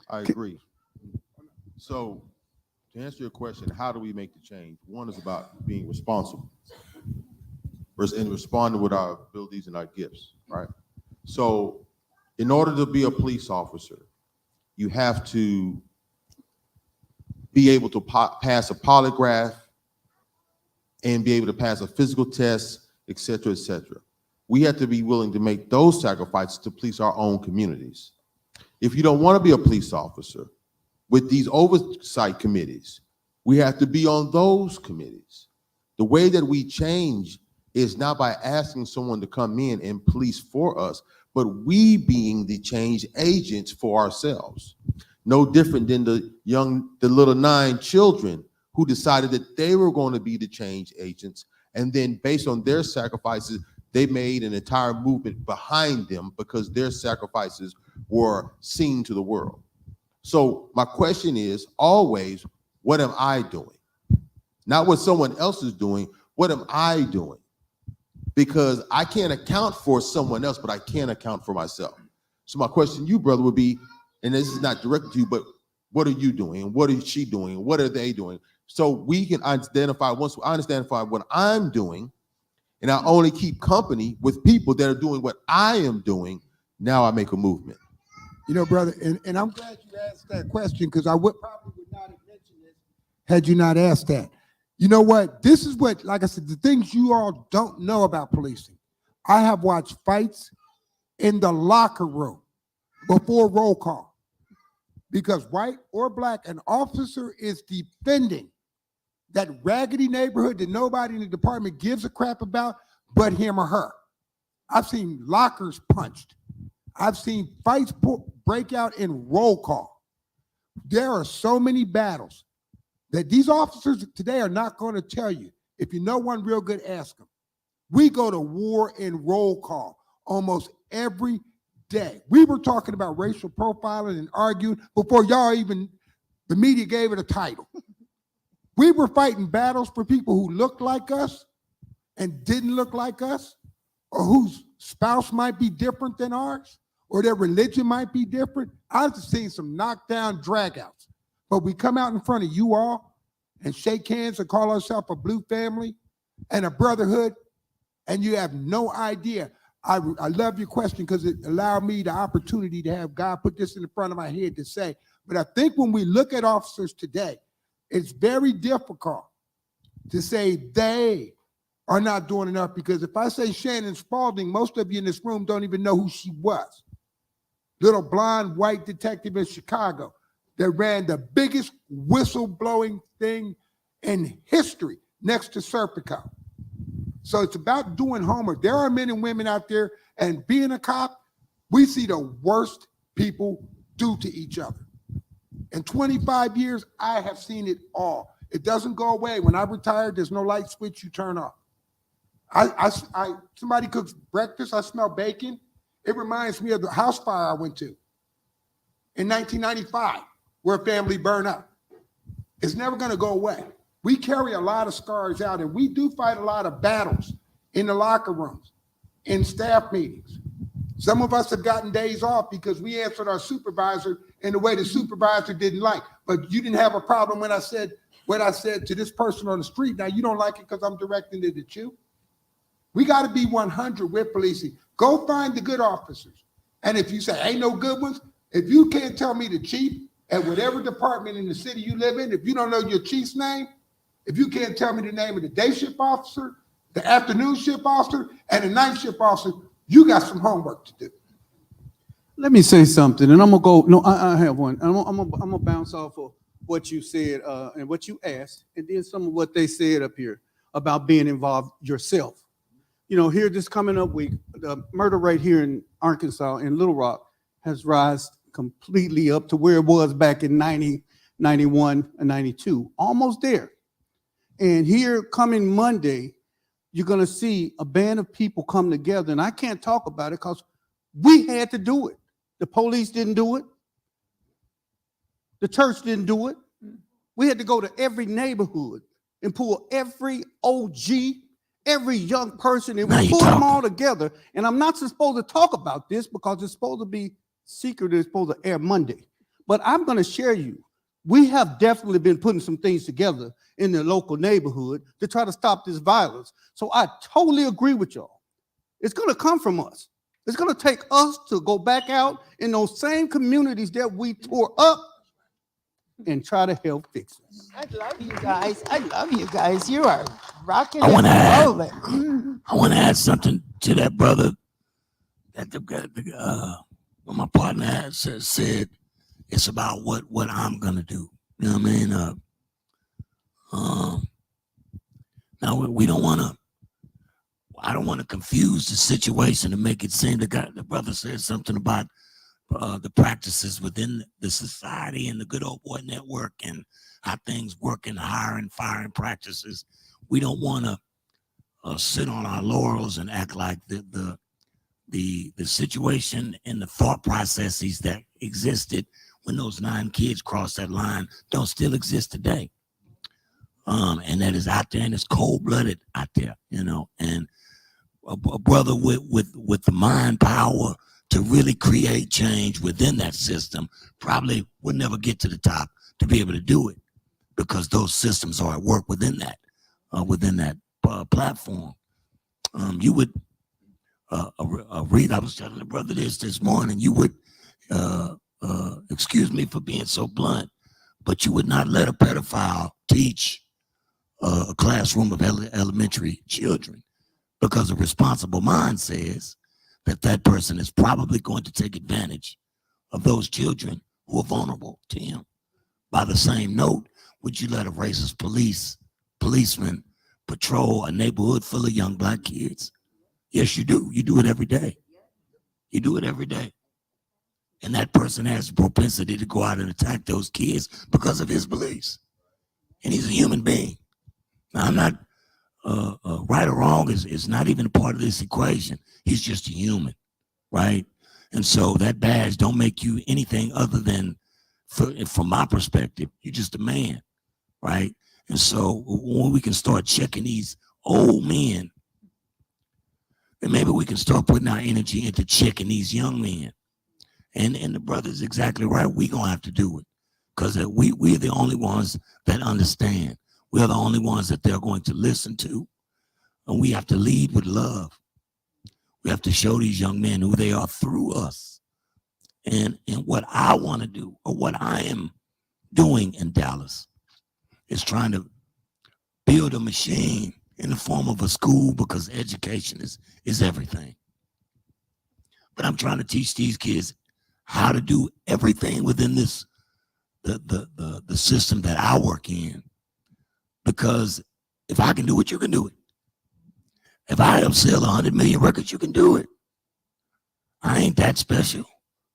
I agree. So to answer your question, how do we make the change? One is about being responsible and responding with our abilities and our gifts, right? So in order to be a police officer, you have to be able to pass a polygraph and be able to pass a physical test, et cetera, et cetera. We have to be willing to make those sacrifices to police our own communities. If you don't want to be a police officer, with these oversight committees, we have to be on those committees. The way that we change is not by asking someone to come in and police for us, but we being the change agents for ourselves. No different than the little 9 children who decided that they were going to be the change agents. And then based on their sacrifices, they made an entire movement behind them because their sacrifices were seen to the world. So my question is always, what am I doing? Not what someone else is doing, what am I doing? Because I can't account for someone else, but I can account for myself. So my question to you, brother, would be, and this is not directed to you, but what are you doing? And what is she doing? And what are they doing? So we can identify, once I identify what I'm doing, and I only keep company with people that are doing what I am doing, now I make a movement. You know, brother, and I'm glad you asked that question, because I probably would not have mentioned this had you not asked that. You know what? This is what, like I said, the things you all don't know about policing. I have watched fights in the locker room before roll call, because white or black, an officer is defending that raggedy neighborhood that nobody in the department gives a crap about but him or her. I've seen lockers punched. I've seen fights break out in roll call. There are so many battles that these officers today are not going to tell you. If you know one real good, ask them. We go to war in roll call almost every day. We were talking about racial profiling and arguing before y'all even, the media gave it a title. We were fighting battles for people who looked like us and didn't look like us, or whose spouse might be different than ours, or their religion might be different. I've seen some knockdown dragouts. But we come out in front of you all and shake hands and call ourselves a blue family and a brotherhood, and you have no idea. I love your question, because it allowed me the opportunity to have God put this in the front of my head to say. But I think when we look at officers today, it's very difficult to say they are not doing enough, because if I say Shannon Spalding, most of you in this room don't even know who she was. Little blonde white detective in Chicago that ran the biggest whistleblowing thing in history next to Serpico. So it's about doing homework. There are men and women out there, and being a cop, we see the worst people do to each other. In 25 years, I have seen it all. It doesn't go away. When I retired, there's no light switch you turn off. Somebody cooks breakfast, I smell bacon. It reminds me of the house fire I went to in 1995, where a family burned up. It's never going to go away. We carry a lot of scars out, and we do fight a lot of battles in the locker rooms, in staff meetings. Some of us have gotten days off because we answered our supervisor in a way the supervisor didn't like. But you didn't have a problem when I said what I said to this person on the street. Now you don't like it because I'm directing it at you. We got to be 100 with policing. Go find the good officers. And if you say, ain't no good ones, if you can't tell me the chief at whatever department in the city you live in, if you don't know your chief's name, if you can't tell me the name of the day shift officer, the afternoon shift officer, and the night shift officer, you got some homework to do. Let me say something, and I'm gonna go. No, I have one. I'm gonna bounce off of what you said and what you asked, and then some of what they said up here about being involved yourself. You know, here this coming up week, the murder rate here in Arkansas, in Little Rock, has risen completely up to where it was back in 90, 91, and 92, almost there. And here coming Monday, you're going to see a band of people come together, and I can't talk about it because we had to do it. The police didn't do it. The church didn't do it. We had to go to every neighborhood and pull every OG, every young person, and we pulled them all together. And I'm not supposed to talk about this because it's supposed to be secret. It's supposed to air Monday. But I'm going to share you. We have definitely been putting some things together in the local neighborhood to try to stop this violence. So I totally agree with y'all. It's going to come from us. It's going to take us to go back out in those same communities that we tore up and try to help fix it. I love you guys. I love you guys. You are rocking I wanna and rolling. I want to add something to that, brother. That what my partner has said. It's about what I'm gonna do. You know what I mean? Now we don't want to. I don't want to confuse the situation and make it seem the brother said something about the practices within the society and the good old boy network and how things work in hiring, firing practices. We don't want to sit on our laurels and act like the situation and the thought processes that existed when those 9 kids crossed that line don't still exist today. And that is out there, and it's cold-blooded out there, you know, and a brother with the mind power to really create change within that system probably would never get to the top to be able to do it, because those systems are at work within that platform. You would read, I was telling the brother this morning, you would excuse me for being so blunt, but you would not let a pedophile teach a classroom of elementary children, because a responsible mind says that that person is probably going to take advantage of those children who are vulnerable to him. By the same note, would you let a racist policeman patrol a neighborhood full of young black kids? Yes, you do. You do it every day. You do it every day. And that person has the propensity to go out and attack those kids because of his beliefs. And he's a human being. Now, I'm not right or wrong is not even a part of this equation. He's just a human, right? And so that badge don't make you anything other than, from my perspective, you're just a man, right? And so when we can start checking these old men, then maybe we can start putting our energy into checking these young men. And the brother's exactly right. We're going to have to do it, because we're the only ones that understand. We're the only ones that they're going to listen to. And we have to lead with love. We have to show these young men who they are through us. And what I want to do, or what I am doing in Dallas, is trying to build a machine in the form of a school, because education is everything. But I'm trying to teach these kids how to do everything within this the system that I work in. Because if I can do it, you can do it. If I help sell 100 million records, you can do it. I ain't that special,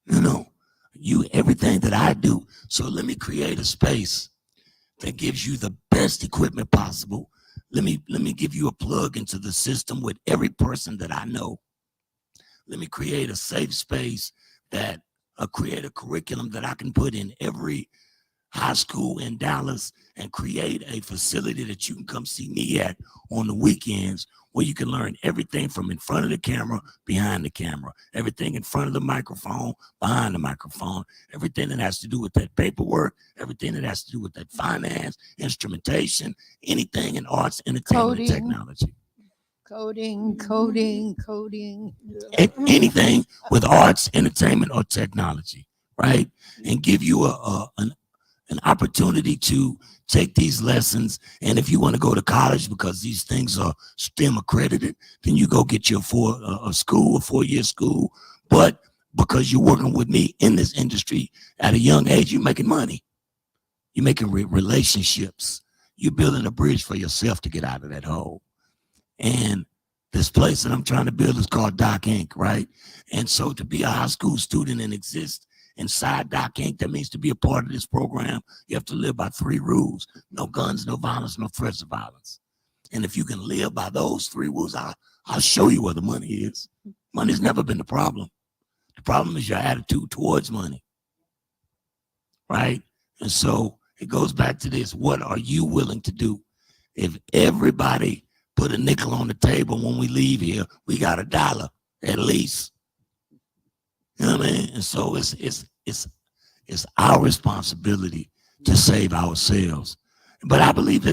you know. You everything that I do. So let me create a space that gives you the best equipment possible. Let me give you a plug into the system with every person that I know. Let me create a safe space that create a curriculum that I can put in every high school in Dallas, and create a facility that you can come see me at on the weekends, where you can learn everything from in front of the camera, behind the camera, everything in front of the microphone, behind the microphone, everything that has to do with that paperwork, everything that has to do with that finance, instrumentation, anything in arts, entertainment, and technology. Coding. Anything with arts, entertainment, or technology, right? And give you an opportunity to take these lessons. And if you want to go to college, because these things are STEM accredited, then you go get your 4-year school. But because you're working with me in this industry at a young age, you're making money. You're making relationships. You're building a bridge for yourself to get out of that hole. And this place that I'm trying to build is called Doc Inc., right? And so to be a high school student and exist inside Doc Inc., that means to be a part of this program, you have to live by 3 rules: no guns, no violence, no threats of violence. And if you can live by those 3 rules, I'll show you where the money is. Money's never been the problem. The problem is your attitude towards money, right? And so it goes back to this: what are you willing to do? If everybody put a nickel on the table when we leave here, we got $1 at least. You know what I mean? And so it's our responsibility to save ourselves. But I believe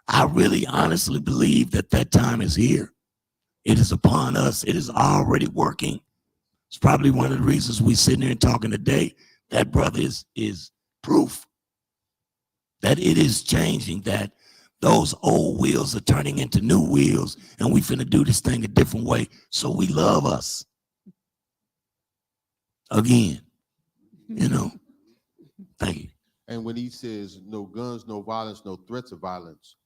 I really honestly believe that time is here. It is upon us. It is already working. It's probably one of the reasons we sitting here and talking today. That, brother, is proof that it is changing, that those old wheels are turning into new wheels, and we finna do this thing a different way. So we love us again, you know. Thank you. And when he says no guns, no violence, no threats of violence,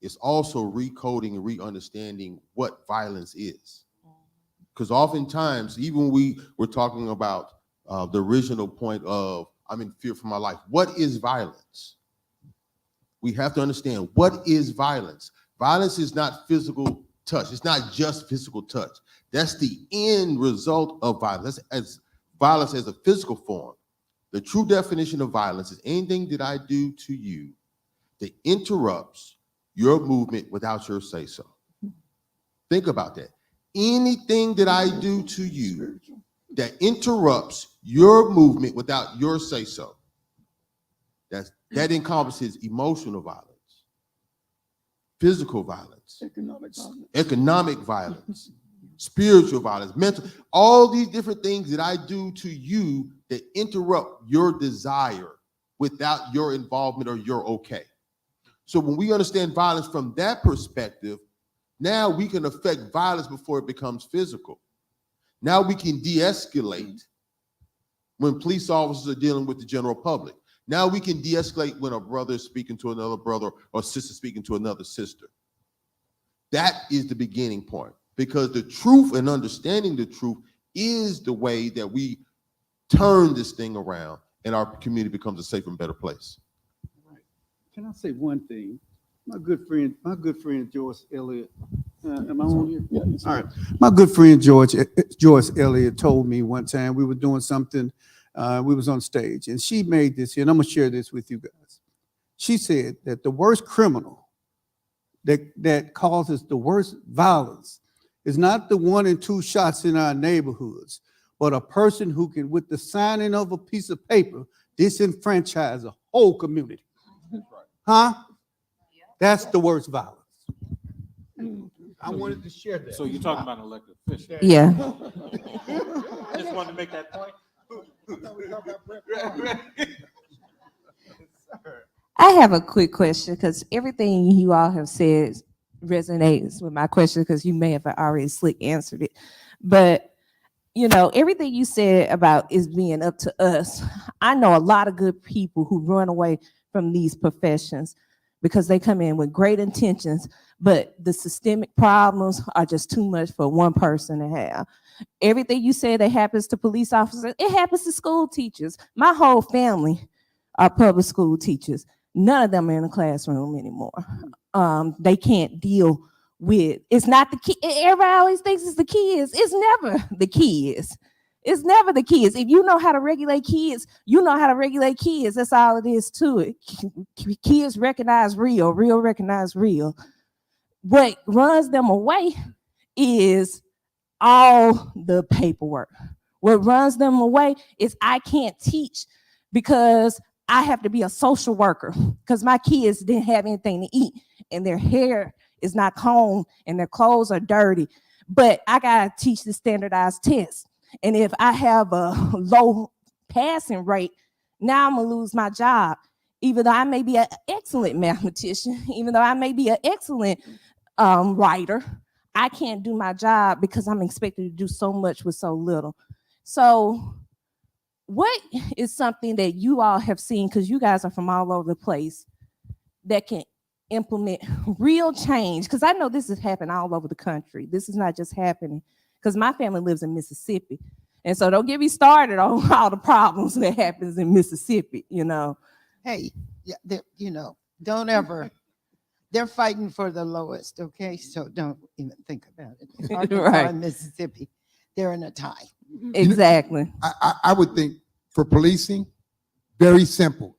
it's also recoding and re-understanding what violence is. Because oftentimes, even we're talking about the original point of I'm in fear for my life. What is violence? We have to understand what is violence. Violence is not physical touch. It's not just physical touch. That's the end result of violence. As violence as a physical form. The true definition of violence is anything that I do to you that interrupts your movement without your say-so. Think about that. Anything that I do to you that interrupts your movement without your say-so. That encompasses emotional violence, physical violence, economic violence, spiritual violence, mental, all these different things that I do to you that interrupt your desire without your involvement or your okay. So when we understand violence from that perspective, now we can affect violence before it becomes physical. Now we can de-escalate when police officers are dealing with the general public. Now we can de-escalate when a brother is speaking to another brother or sister speaking to another sister. That is the beginning point, because the truth and understanding the truth is the way that we turn this thing around and our community becomes a safer and better place. Can I say one thing? My good friend George Elliott. Am I on here? Yeah. All right. My good friend George Elliott told me one time we were doing something, we was on stage, and she made this here, and I'm gonna share this with you guys. She said that the worst criminal that causes the worst violence is not the 1 and 2 shots in our neighborhoods, but a person who can, with the signing of a piece of paper, disenfranchise a whole community. Huh? That's the worst violence. I wanted to share that. So you're talking about an elected official. Yeah. Just wanted to make that point. I have a quick question, because everything you all have said resonates with my question, because you may have already slick answered it. But, you know, everything you said about is being up to us. I know a lot of good people who run away from these professions because they come in with great intentions, but the systemic problems are just too much for one person to have. Everything you said that happens to police officers, it happens to school teachers. My whole family are public school teachers. None of them are in the classroom anymore. They can't deal with, it's not the kid. Everybody always thinks it's the kids. It's never the kids. It's never the kids. If you know how to regulate kids, you know how to regulate kids. That's all it is to it. Kids recognize real, real recognize real. What runs them away is all the paperwork. What runs them away is I can't teach because I have to be a social worker, because my kids didn't have anything to eat and their hair is not combed and their clothes are dirty. But I gotta teach the standardized test. And if I have a low passing rate, now I'm gonna lose my job. Even though I may be an excellent mathematician, even though I may be an excellent writer, I can't do my job because I'm expected to do so much with so little. So what is something that you all have seen, because you guys are from all over the place, that can implement real change? Because I know this is happening all over the country. This is not just happening, because my family lives in Mississippi. And so don't get me started on all the problems that happens in Mississippi, you know. Hey, yeah, you know, don't ever, they're fighting for the lowest, okay? So don't even think about it. Arkansas Right. and Mississippi, they're in a tie. Exactly. I would think for policing, very simple.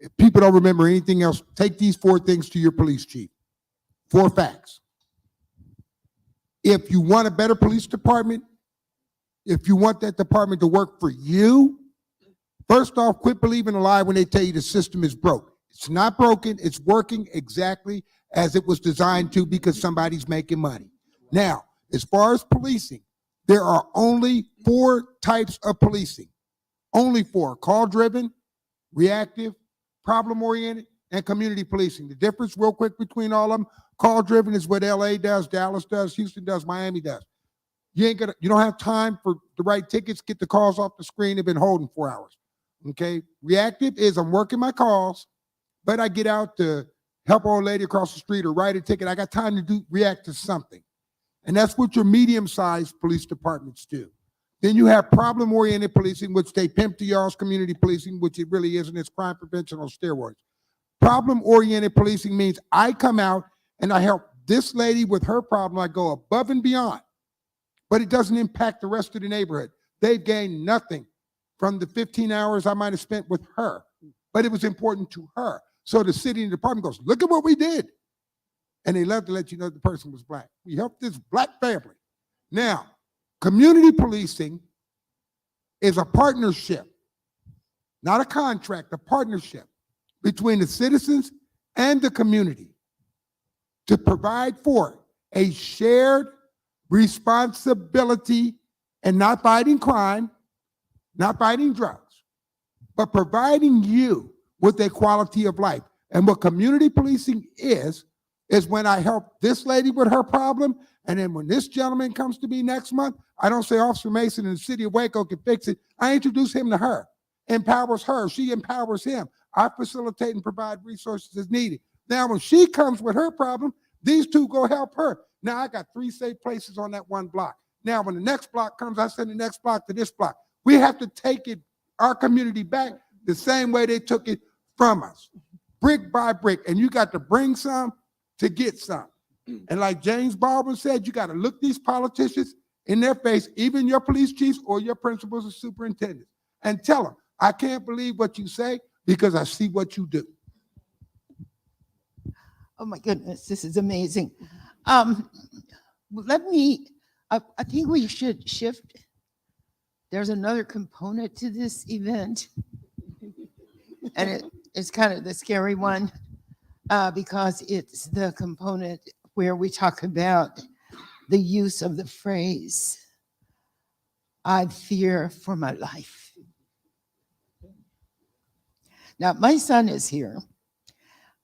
If people don't remember anything else, take these 4 things to your police chief. 4 facts. If you want a better police department, if you want that department to work for you, first off, quit believing a lie when they tell you the system is broke. It's not broken. It's working exactly as it was designed to, because somebody's making money. Now, as far as policing, there are only 4 types of policing. Only 4: call-driven, reactive, problem-oriented, and community policing. The difference real quick between all of them: call-driven is what LA does, Dallas does, Houston does, Miami does. You don't have time for the right tickets, get the calls off the screen, they've been holding 4 hours. Okay? Reactive is I'm working my calls, but I get out to help an old lady across the street or write a ticket. I got time to react to something. And that's what your medium-sized police departments do. Then you have problem-oriented policing, which they pimp to y'all's community policing, which it really isn't. It's crime prevention on steroids. Problem-oriented policing means I come out and I help this lady with her problem. I go above and beyond, but it doesn't impact the rest of the neighborhood. They've gained nothing from the 15 hours I might have spent with her, but it was important to her. So the city and department goes, look at what we did. And they love to let you know the person was black. We helped this black family. Now, community policing is a partnership, not a contract, a partnership between the citizens and the community to provide for a shared responsibility and not fighting crime, not fighting drugs, but providing you with a quality of life. And what community policing is when I help this lady with her problem, and then when this gentleman comes to me next month, I don't say Officer Mason in the city of Waco can fix it. I introduce him to her, empowers her, she empowers him. I facilitate and provide resources as needed. Now, when she comes with her problem, these two go help her. Now, I got 3 safe places on that one block. Now, when the next block comes, I send the next block to this block. We have to take it, our community, back the same way they took it from us, brick by brick. And you got to bring some to get some. And like James Baldwin said, you got to look these politicians in their face, even your police chiefs or your principals or superintendents, and tell them, I can't believe what you say because I see what you do. Oh my goodness, this is amazing. Let me, I think we should shift. There's another component to this event, and it's kind of the scary one because it's the component where we talk about the use of the phrase, I fear for my life. Now, my son is here.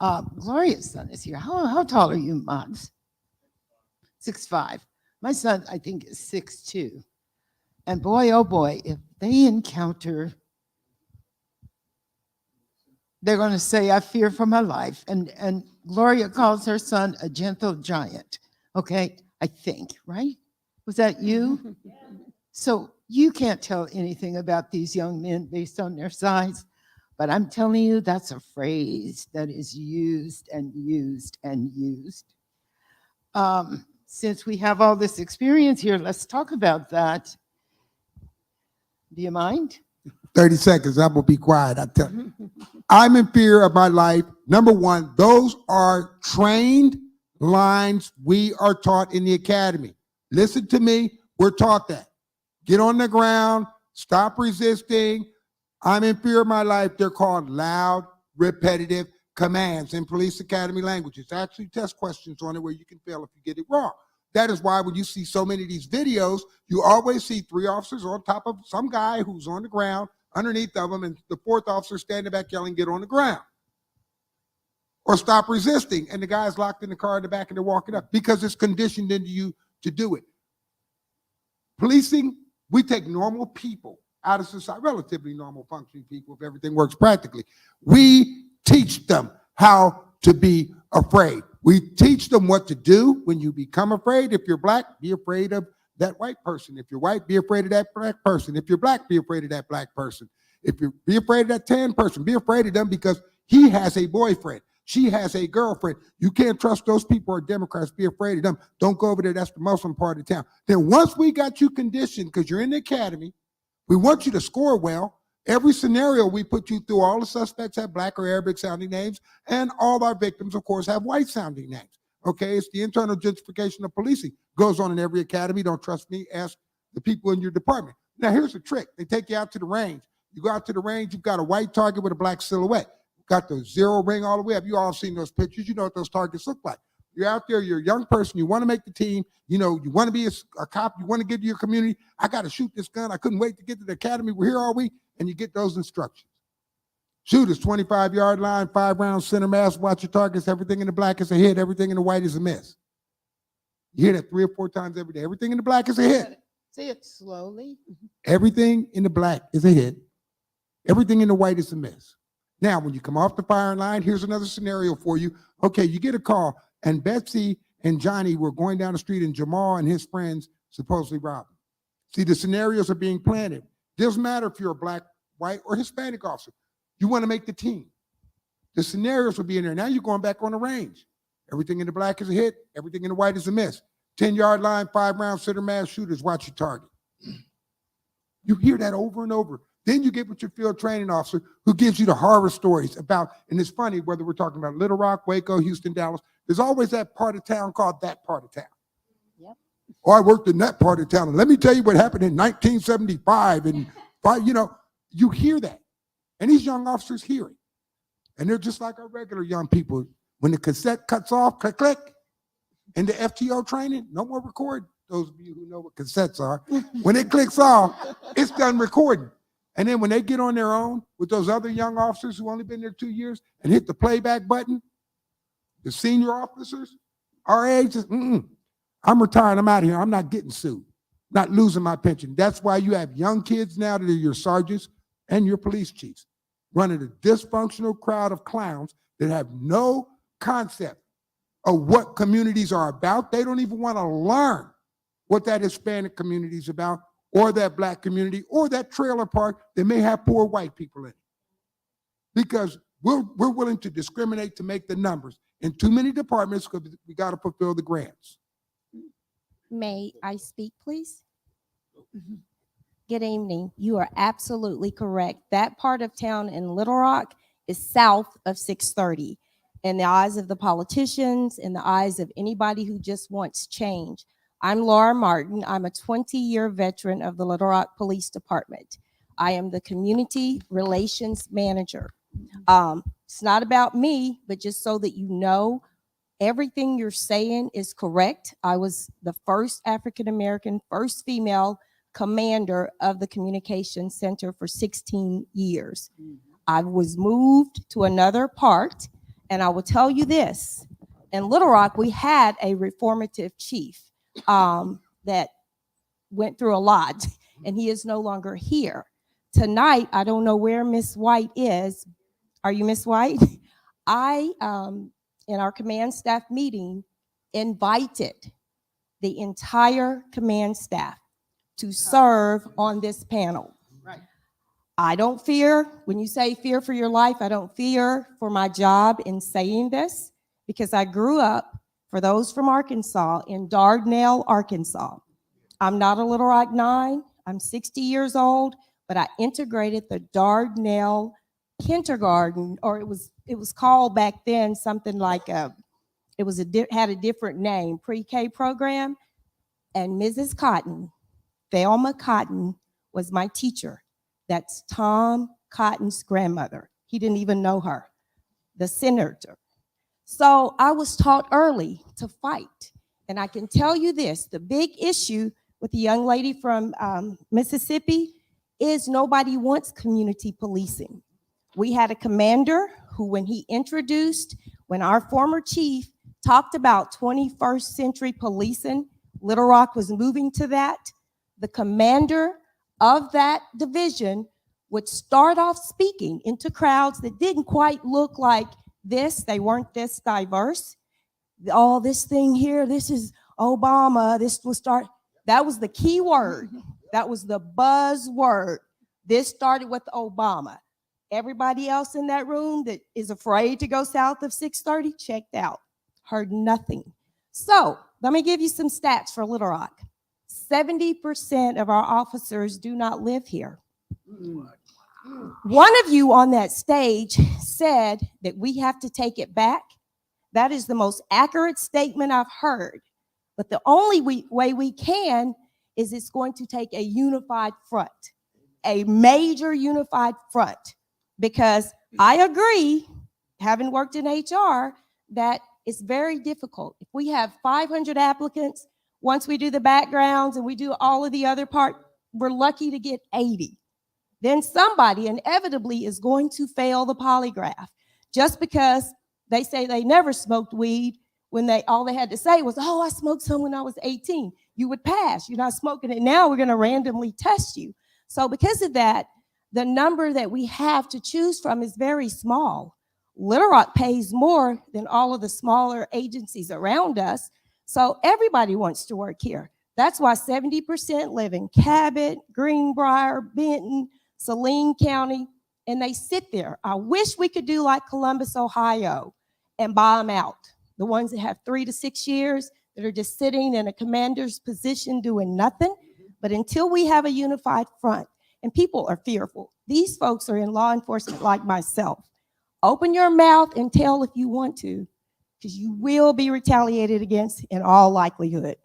Gloria's son is here. How tall are you, Mods? 6'5". My son, I think, is 6'2". And boy, oh boy, if they encounter, they're going to say, I fear for my life. And Gloria calls her son a gentle giant. Okay, I think, right? Was that you? So you can't tell anything about these young men based on their size. But I'm telling you, that's a phrase that is used and used and used. Since we have all this experience here, let's talk about that. Do you mind? 30 seconds, I'm gonna be quiet. I tell you. I'm in fear of my life. Number one, those are trained lines we are taught in the academy. Listen to me, we're taught that. Get on the ground, stop resisting. I'm in fear of my life. They're called loud, repetitive commands in police academy language. It's actually test questions on it where you can fail if you get it wrong. That is why when you see so many of these videos, you always see 3 officers on top of some guy who's on the ground, underneath of them, and the 4th officer standing back yelling, get on the ground. Or stop resisting, and the guy's locked in the car in the back and they're walking up because it's conditioned into you to do it. Policing, we take normal people out of society, relatively normal functioning people if everything works practically. We teach them how to be afraid. We teach them what to do when you become afraid. If you're black, be afraid of that white person. If you're white, be afraid of that black person. If you're black, be afraid of that black person. If you be afraid of that tan person, be afraid of them because he has a boyfriend. She has a girlfriend. You can't trust those people or Democrats. Be afraid of them. Don't go over there. That's the Muslim part of town. Then once we got you conditioned, because you're in the academy, we want you to score well. Every scenario we put you through, all the suspects have black or Arabic sounding names, and all our victims, of course, have white sounding names. Okay, it's the internal gentrification of policing. Goes on in every academy. Don't trust me, ask the people in your department. Now, here's the trick. They take you out to the range. You go out to the range, you've got a white target with a black silhouette. You've got the 0 ring all the way up. You all seen those pictures. You know what those targets look like. You're out there, you're a young person, you want to make the team, you know, you want to be a cop, you want to get to your community. I got to shoot this gun. I couldn't wait to get to the academy. We're here all week. And you get those instructions. Shoot is 25-yard line, 5 rounds, center mass, watch your targets. Everything in the black is a hit. Everything in the white is a miss. You hear that 3 or 4 times every day. Everything in the black is a hit. Say it slowly. Everything in the black is a hit. Everything in the white is a miss. Now, when you come off the firing line, here's another scenario for you. Okay, you get a call, and Betsy and Johnny were going down the street, and Jamal and his friends supposedly robbed them. See, the scenarios are being planted. Doesn't matter if you're a black, white, or Hispanic officer. You want to make the team. The scenarios will be in there. Now you're going back on the range. Everything in the black is a hit. Everything in the white is a miss. 10-yard line, 5-round center mass shooters, watch your target. You hear that over and over. Then you get with your field training officer who gives you the horror stories about, and it's funny, whether we're talking about Little Rock, Waco, Houston, Dallas, there's always that part of town called that part of town. Yep. Or I worked in that part of town. And let me tell you what happened in 1975. And, you know, you hear that. And these young officers hear it. And they're just like our regular young people. When the cassette cuts off, click, click, in the FTO training, no more record. Those of you who know what cassettes are, when it clicks off, it's done recording. And then when they get on their own with those other young officers who only been there 2 years and hit the playback button, the senior officers, our age, I'm retired, I'm out of here, I'm not getting sued, not losing my pension. That's why you have young kids now that are your sergeants and your police chiefs, running a dysfunctional crowd of clowns that have no concept of what communities are about. They don't even want to learn what that Hispanic community is about, or that black community, or that trailer park that may have poor white people in it. Because we're willing to discriminate to make the numbers in too many departments because we got to fulfill the grants. May I speak, please? Good evening. You are absolutely correct. That part of town in Little Rock is south of 630. In the eyes of the politicians, in the eyes of anybody who just wants change. I'm Laura Martin. I'm a 20-year veteran of the Little Rock Police Department. I am the Community Relations Manager. It's not about me, but just so that you know, everything you're saying is correct. I was the first African-American, first female commander of the Communication Center for 16 years. I was moved to another part, and I will tell you this. In Little Rock, we had a reformative chief that went through a lot, and he is no longer here. Tonight, I don't know where Miss White is. Are you Miss White? I, in our command staff meeting, invited the entire command staff to serve on this panel. Right. I don't fear, when you say fear for your life, I don't fear for my job in saying this, because I grew up, for those from Arkansas, in Dardanelle, Arkansas. I'm not a Little Rock 9, I'm 60 years old, but I integrated the Dardanelle kindergarten, or it was called back then something like had a different name, pre-K program, and Mrs. Cotton, Thelma Cotton, was my teacher. That's Tom Cotton's grandmother. He didn't even know her, the senator. So I was taught early to fight. And I can tell you this, the big issue with the young lady from Mississippi is nobody wants community policing. We had a commander who, when our former chief talked about 21st century policing, Little Rock was moving to that. The commander of that division would start off speaking into crowds that didn't quite look like this. They weren't this diverse. All this thing here, this is Obama. This will start. That was the key word. That was the buzzword. This started with Obama. Everybody else in that room that is afraid to go south of 630 checked out, heard nothing. So let me give you some stats for Little Rock. 70% of our officers do not live here. One of you on that stage said that we have to take it back. That is the most accurate statement I've heard. But the only way we can is it's going to take a unified front, a major unified front. Because I agree, having worked in HR, that it's very difficult. If we have 500 applicants, once we do the backgrounds and we do all of the other part, we're lucky to get 80. Then somebody inevitably is going to fail the polygraph just because they say they never smoked weed when all they had to say was, oh, I smoked some when I was 18. You would pass. You're not smoking it now. We're going to randomly test you. So because of that, the number that we have to choose from is very small. Little Rock pays more than all of the smaller agencies around us. So everybody wants to work here. That's why 70% live in Cabot, Greenbrier, Benton, Saline County, and they sit there. I wish we could do like Columbus, Ohio, and buy them out. The ones that have 3 to 6 years that are just sitting in a commander's position doing nothing. But until we have a unified front, and people are fearful. These folks are in law enforcement like myself. Open your mouth and tell if you want to, because you will be retaliated against in all likelihood.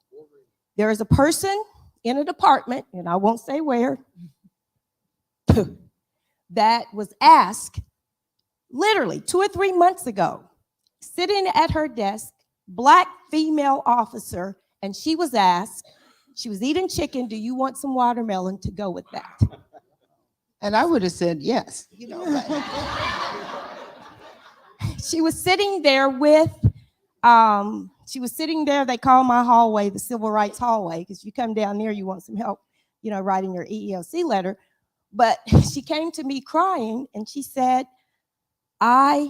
There is a person in a department, and I won't say where, that was asked literally 2 or 3 months ago, sitting at her desk, Black female officer, and she was asked, she was eating chicken, do you want some watermelon to go with that? And I would have said yes, She was sitting there with, they call my hallway the civil rights hallway, because you come down there, you want some help, writing your EEOC letter. But she came to me crying, and she said, I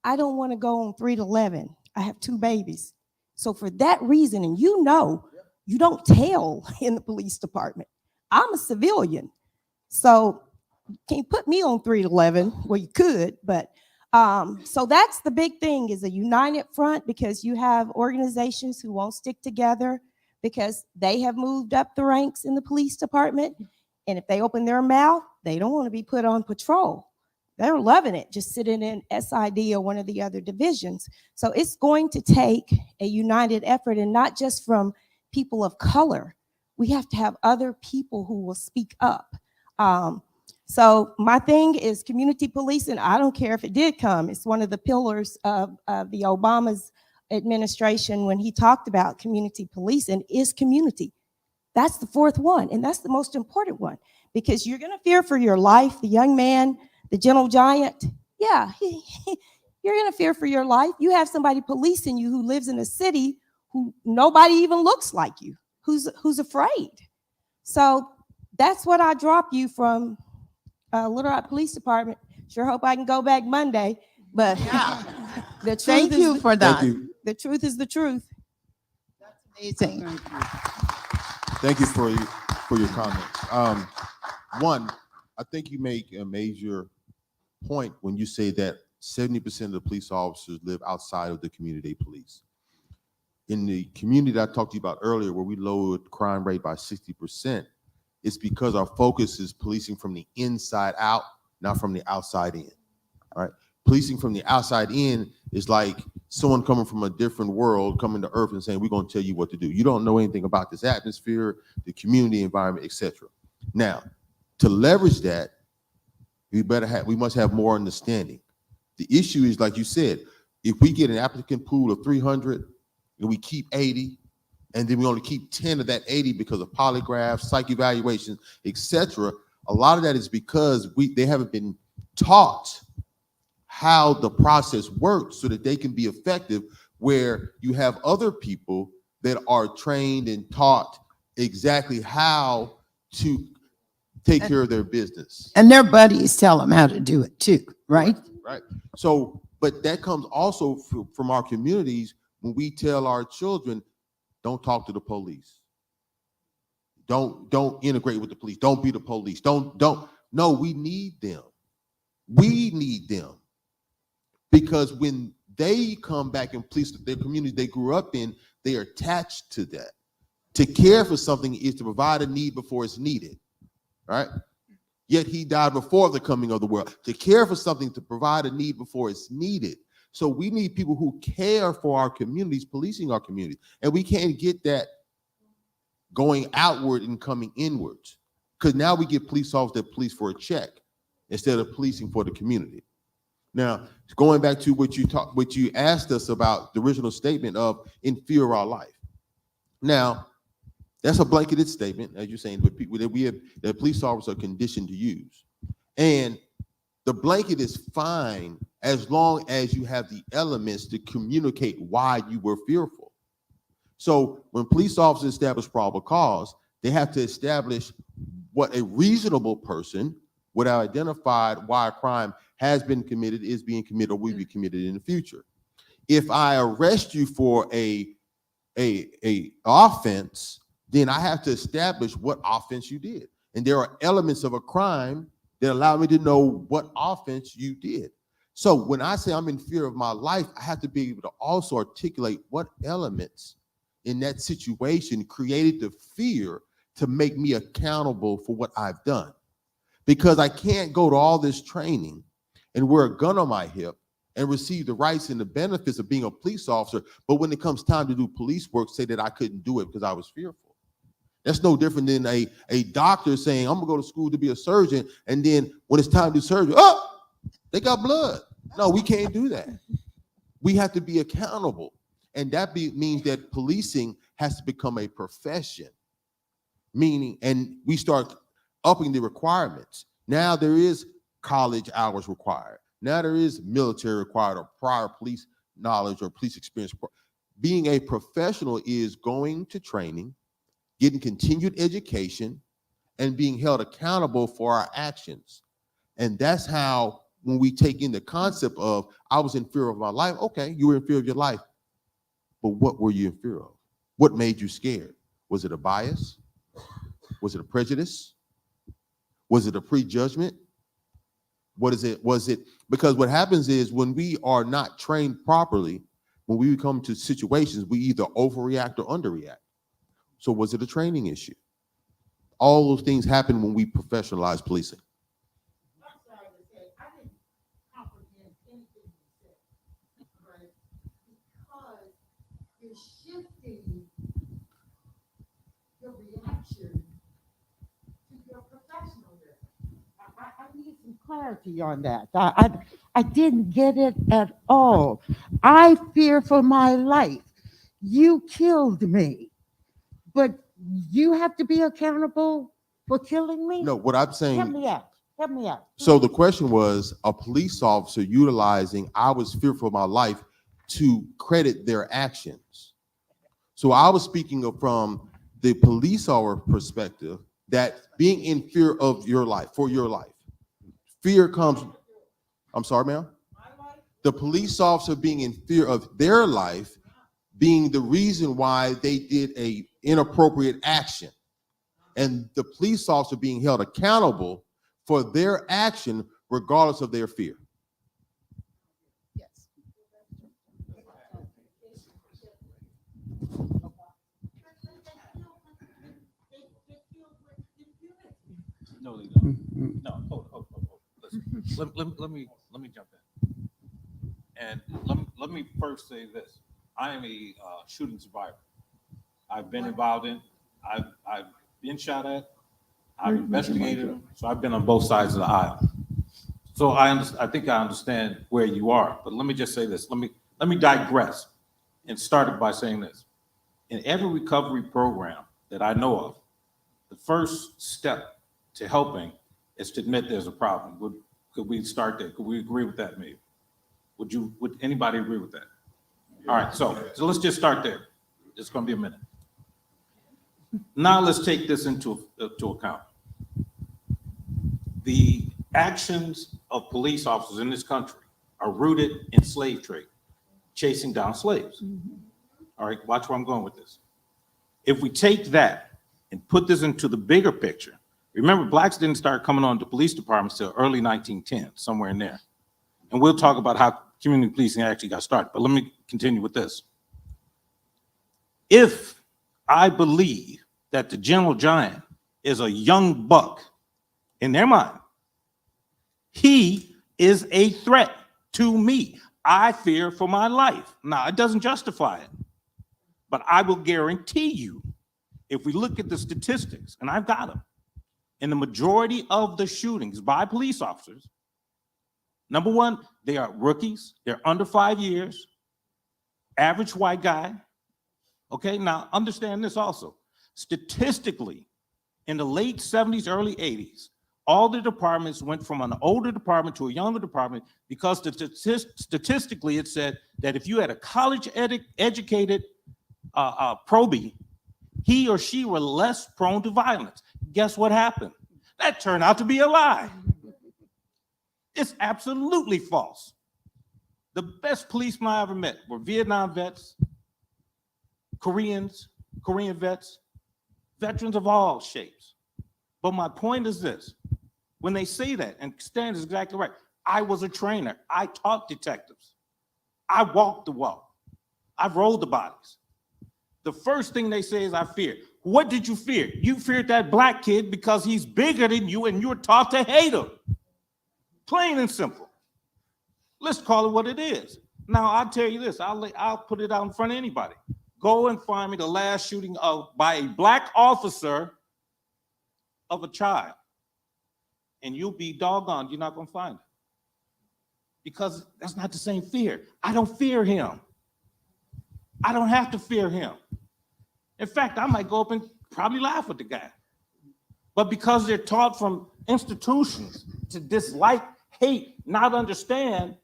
don't want to go on 3 to 11. I have 2 babies. So for that reason, and you don't tell in the police department. I'm a civilian. So can't put me on 3 to 11. Well, you could, but so that's the big thing, is a united front, because you have organizations who won't stick together because they have moved up the ranks in the police department. And if they open their mouth, they don't want to be put on patrol. They're loving it, just sitting in SID or one of the other divisions. So it's going to take a united effort, and not just from people of color. We have to have other people who will speak up. So my thing is community policing. I don't care if it did come. It's one of the pillars of the Obama's administration when he talked about community policing is community. That's the 4th one, and that's the most important one, because you're going to fear for your life. The young man, the gentle giant, yeah, you're going to fear for your life. You have somebody policing you who lives in a city who nobody even looks like you, who's afraid. So that's what I drop you from Little Rock Police Department. Sure hope I can go back Monday, but the truth Thank you for that. The truth is the truth. That's amazing. Thank you for your comments. One, I think you make a major point when you say that 70% of the police officers live outside of the community police. In the community that I talked to you about earlier, where we lowered crime rate by 60%, it's because our focus is policing from the inside out, not from the outside in. All right. Policing from the outside in is like someone coming from a different world coming to Earth and saying, we're going to tell you what to do. You don't know anything about this atmosphere, the community environment, etc. Now, to leverage that, we must have more understanding. The issue is, like you said, if we get an applicant pool of 300 and we keep 80, and then we only keep 10 of that 80 because of polygraphs, psych evaluations, etc., a lot of that is because they haven't been taught how the process works so that they can be effective, where you have other people that are trained and taught exactly how to take care of their business. And their buddies tell them how to do it too, right? Right. So, but that comes also from our communities when we tell our children, don't talk to the police. Don't integrate with the police. Don't be the police. No, we need them. We need them. Because when they come back and police their community they grew up in, they are attached to that. To care for something is to provide a need before it's needed, right? Yet he died before the coming of the world. To care for something, to provide a need before it's needed. So we need people who care for our communities, policing our communities. And we can't get that going outward and coming inwards. Because now we get police officers that police for a check instead of policing for the community. Now, going back to what you asked us about the original statement of in fear of our life. Now, that's a blanketed statement, as you're saying, but people that police officers are conditioned to use. And the blanket is fine as long as you have the elements to communicate why you were fearful. So when police officers establish probable cause, they have to establish what a reasonable person would have identified why a crime has been committed, is being committed, or will be committed in the future. If I arrest you for a offense, then I have to establish what offense you did. And there are elements of a crime that allow me to know what offense you did. So when I say I'm in fear of my life, I have to be able to also articulate what elements in that situation created the fear to make me accountable for what I've done. Because I can't go to all this training and wear a gun on my hip and receive the rights and the benefits of being a police officer, but when it comes time to do police work, say that I couldn't do it because I was fearful. That's no different than a doctor saying, I'm gonna go to school to be a surgeon, and then when it's time to do surgery, oh, they got blood. No, we can't do that. We have to be accountable. And that means that policing has to become a profession, meaning, and we start upping the requirements. Now there is college hours required. Now there is military required or prior police knowledge or police experience. Being a professional is going to training, getting continued education, and being held accountable for our actions. And that's how, when we take in the concept of, I was in fear of my life, okay, you were in fear of your life, but what were you in fear of? What made you scared? Was it a bias? Was it a prejudice? Was it a prejudgment? What is it? Was it, because what happens is when we are not trained properly, when we come to situations, we either overreact or underreact. So was it a training issue? All those things happen when we professionalize policing. Shifting your reaction to your professionalism. I need some clarity on that. I didn't get it at all. I fear for my life. You killed me, but you have to be accountable for killing me? No, what I'm saying. Help me out. Help me out. So the question was a police officer utilizing, I was fearful of my life, to credit their actions. So I was speaking from the police officer perspective, that being in fear of your life, for your life. Fear comes, I'm sorry, ma'am? The police officer being in fear of their life being the reason why they did a inappropriate action. And the police officer being held accountable for their action regardless of their fear. Yes. No, they don't. No, hold. Listen, let me jump in. And let me first say this. I am a shooting survivor. I've been involved in, I've been shot at, I've investigated them, so I've been on both sides of the aisle. So I think I understand where you are, but let me just say this. Let me digress and start by saying this. In every recovery program that I know of, the first step to helping is to admit there's a problem. Could we start there? Could we agree with that, maybe? Would anybody agree with that? All right, so let's just start there. It's gonna be a minute. Now let's take this into account. The actions of police officers in this country are rooted in slave trade, chasing down slaves. All right, watch where I'm going with this. If we take that and put this into the bigger picture, remember, blacks didn't start coming on to police departments till early 1910, somewhere in there. And we'll talk about how community policing actually got started, but let me continue with this. If I believe that the General Giant is a young buck in their mind, he is a threat to me. I fear for my life. Now, it doesn't justify it, but I will guarantee you, if we look at the statistics, and I've got them, in the majority of the shootings by police officers, number one, they are rookies. They're under 5 years, average white guy. Okay, now understand this also. Statistically, in the late 70s, early 80s, all the departments went from an older department to a younger department because statistically it said that if you had a college-educated probie, he or she were less prone to violence. Guess what happened? That turned out to be a lie. It's absolutely false. The best policemen I ever met were Vietnam vets, Korean vets, veterans of all shapes. But my point is this, when they say that, and Stan is exactly right, I was a trainer. I taught detectives. I walked the walk. I rolled the bodies. The first thing they say is, I fear. What did you fear? You feared that black kid because he's bigger than you and you were taught to hate him. Plain and simple. Let's call it what it is. Now, I'll tell you this. I'll put it out in front of anybody. Go and find me the last shooting by a black officer of a child. And you'll be doggone, you're not going to find it. Because that's not the same fear. I don't fear him. I don't have to fear him. In fact, I might go up and probably laugh at the guy. But because they're taught from institutions to dislike, hate, not understand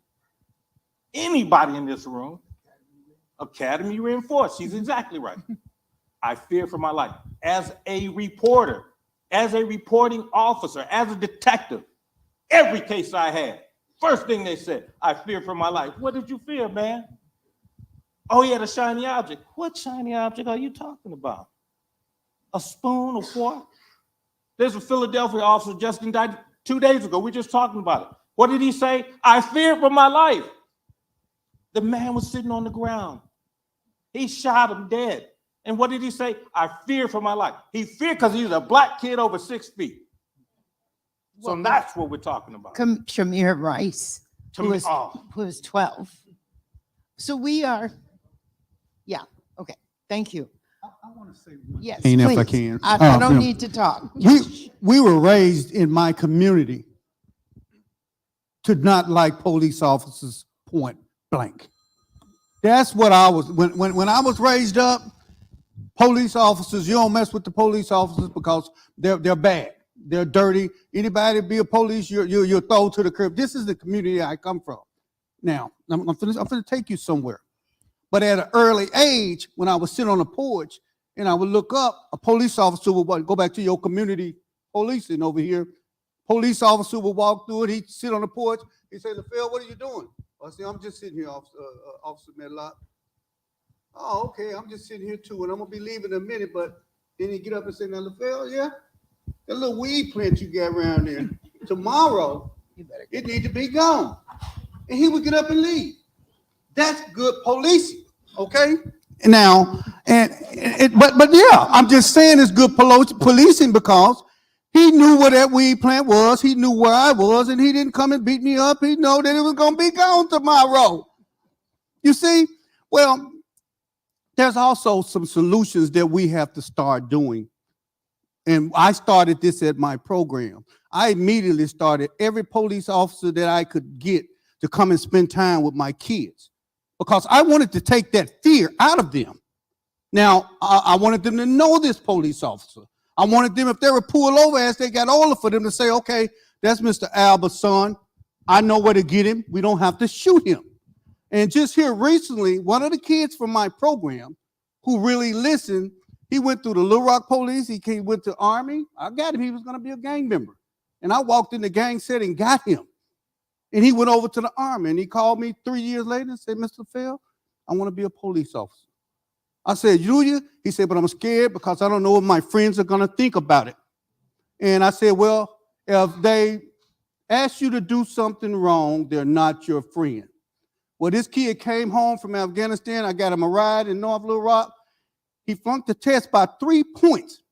anybody in this room, academy reinforced. She's exactly right. I fear for my life. As a reporter, as a reporting officer, as a detective, every case I had, first thing they said, I fear for my life. What did you fear, man? Oh, he had a shiny object. What shiny object are you talking about? A spoon or fork? There's a Philadelphia officer just indicted 2 days ago. We're just talking about it. What did he say? I fear for my life. The man was sitting on the ground. He shot him dead. And what did he say? I fear for my life. He feared because he was a black kid over 6 feet. So that's what we're talking about. Shamir Rice, who was 12. So we are, yeah, okay, thank you. I want to say one. Yes, And if I please. can. I don't Yeah. need to talk. We were raised in my community to not like police officers, point blank. That's what I was, when I was raised up, police officers, you don't mess with the police officers because they're bad. They're dirty. Anybody be a police, you're thrown to the curb. This is the community I come from. Now, I'm going to take you somewhere. But at an early age, when I was sitting on the porch and I would look up, a police officer would go back to your community policing over here. Police officer would walk through it. He'd sit on the porch. He'd say, LaFell, what are you doing? I said, I'm just sitting here, Officer Medlock. Oh, okay, I'm just sitting here too, and I'm going to be leaving in a minute. But then he'd get up and say, now, LaFell, yeah, that little weed plant you got around there, tomorrow, it need to be gone. And he would get up and leave. That's good policing, okay? Now, but yeah, I'm just saying it's good policing because he knew where that weed plant was. He knew where I was, and he didn't come and beat me up. He knew that it was going to be gone tomorrow. You see? Well, there's also some solutions that we have to start doing. And I started this at my program. I immediately started every police officer that I could get to come and spend time with my kids because I wanted to take that fear out of them. Now, I wanted them to know this police officer. I wanted them, if they were pulled over as they got older, for them to say, okay, that's Mr. Albert's son. I know where to get him. We don't have to shoot him. And just here recently, one of the kids from my program who really listened, he went through the Little Rock police. He went to Army. I got him. He was going to be a gang member. And I walked in the gang setting, got him. And he went over to the Army. And he called me 3 years later and said, Mr. Fell, I want to be a police officer. I said, Julia? He said, but I'm scared because I don't know what my friends are going to think about it. And I said, well, if they ask you to do something wrong, they're not your friend. Well, this kid came home from Afghanistan. I got him a ride in North Little Rock. He flunked the test by 3 points.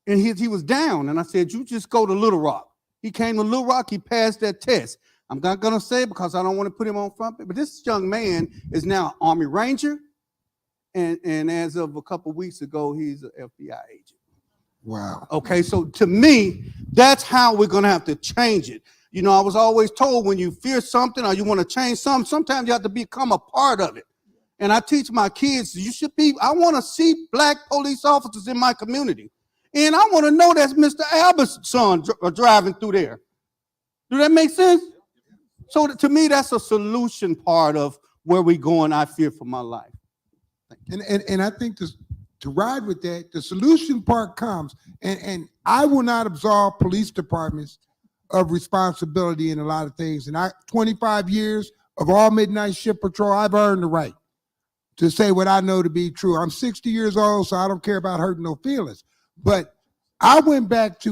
And he was down. And I said, you just go to Little Rock. He came to Little Rock. He passed that test. I'm not going to say it because I don't want to put him on front page. But this young man is now an Army Ranger. And as of a couple of weeks ago, he's an FBI agent. Wow. Okay, so to me, that's how we're going to have to change it. You know, I was always told when you fear something or you want to change something, sometimes you have to become a part of it. And I teach my kids, I want to see black police officers in my community. And I want to know that's Mr. Albert's son driving through there. Do that make sense? So to me, that's a solution part of where we're going. I fear for my life. And I think to ride with that, the solution part comes, and I will not absolve police departments of responsibility in a lot of things. And 25 years of all midnight shift patrol, I've earned the right to say what I know to be true. I'm 60 years old, so I don't care about hurting no feelings. But I went back to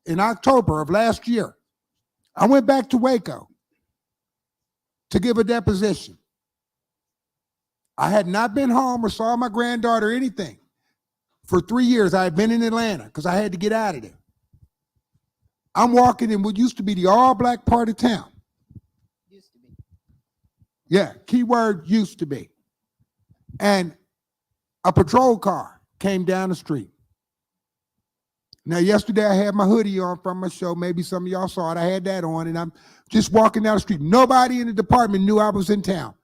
in October of last year, I went back to Waco to give a deposition. I had not been home or saw my granddaughter or anything. For 3 years, I had been in Atlanta because I had to get out of there. I'm walking in what used to be the all-black part of town. Used to be. Yeah, keyword used to be. And a patrol car came down the street. Now, yesterday I had my hoodie on from my show. Maybe some of y'all saw it. I had that on, and I'm just walking down the street. Nobody in the department knew I was in town.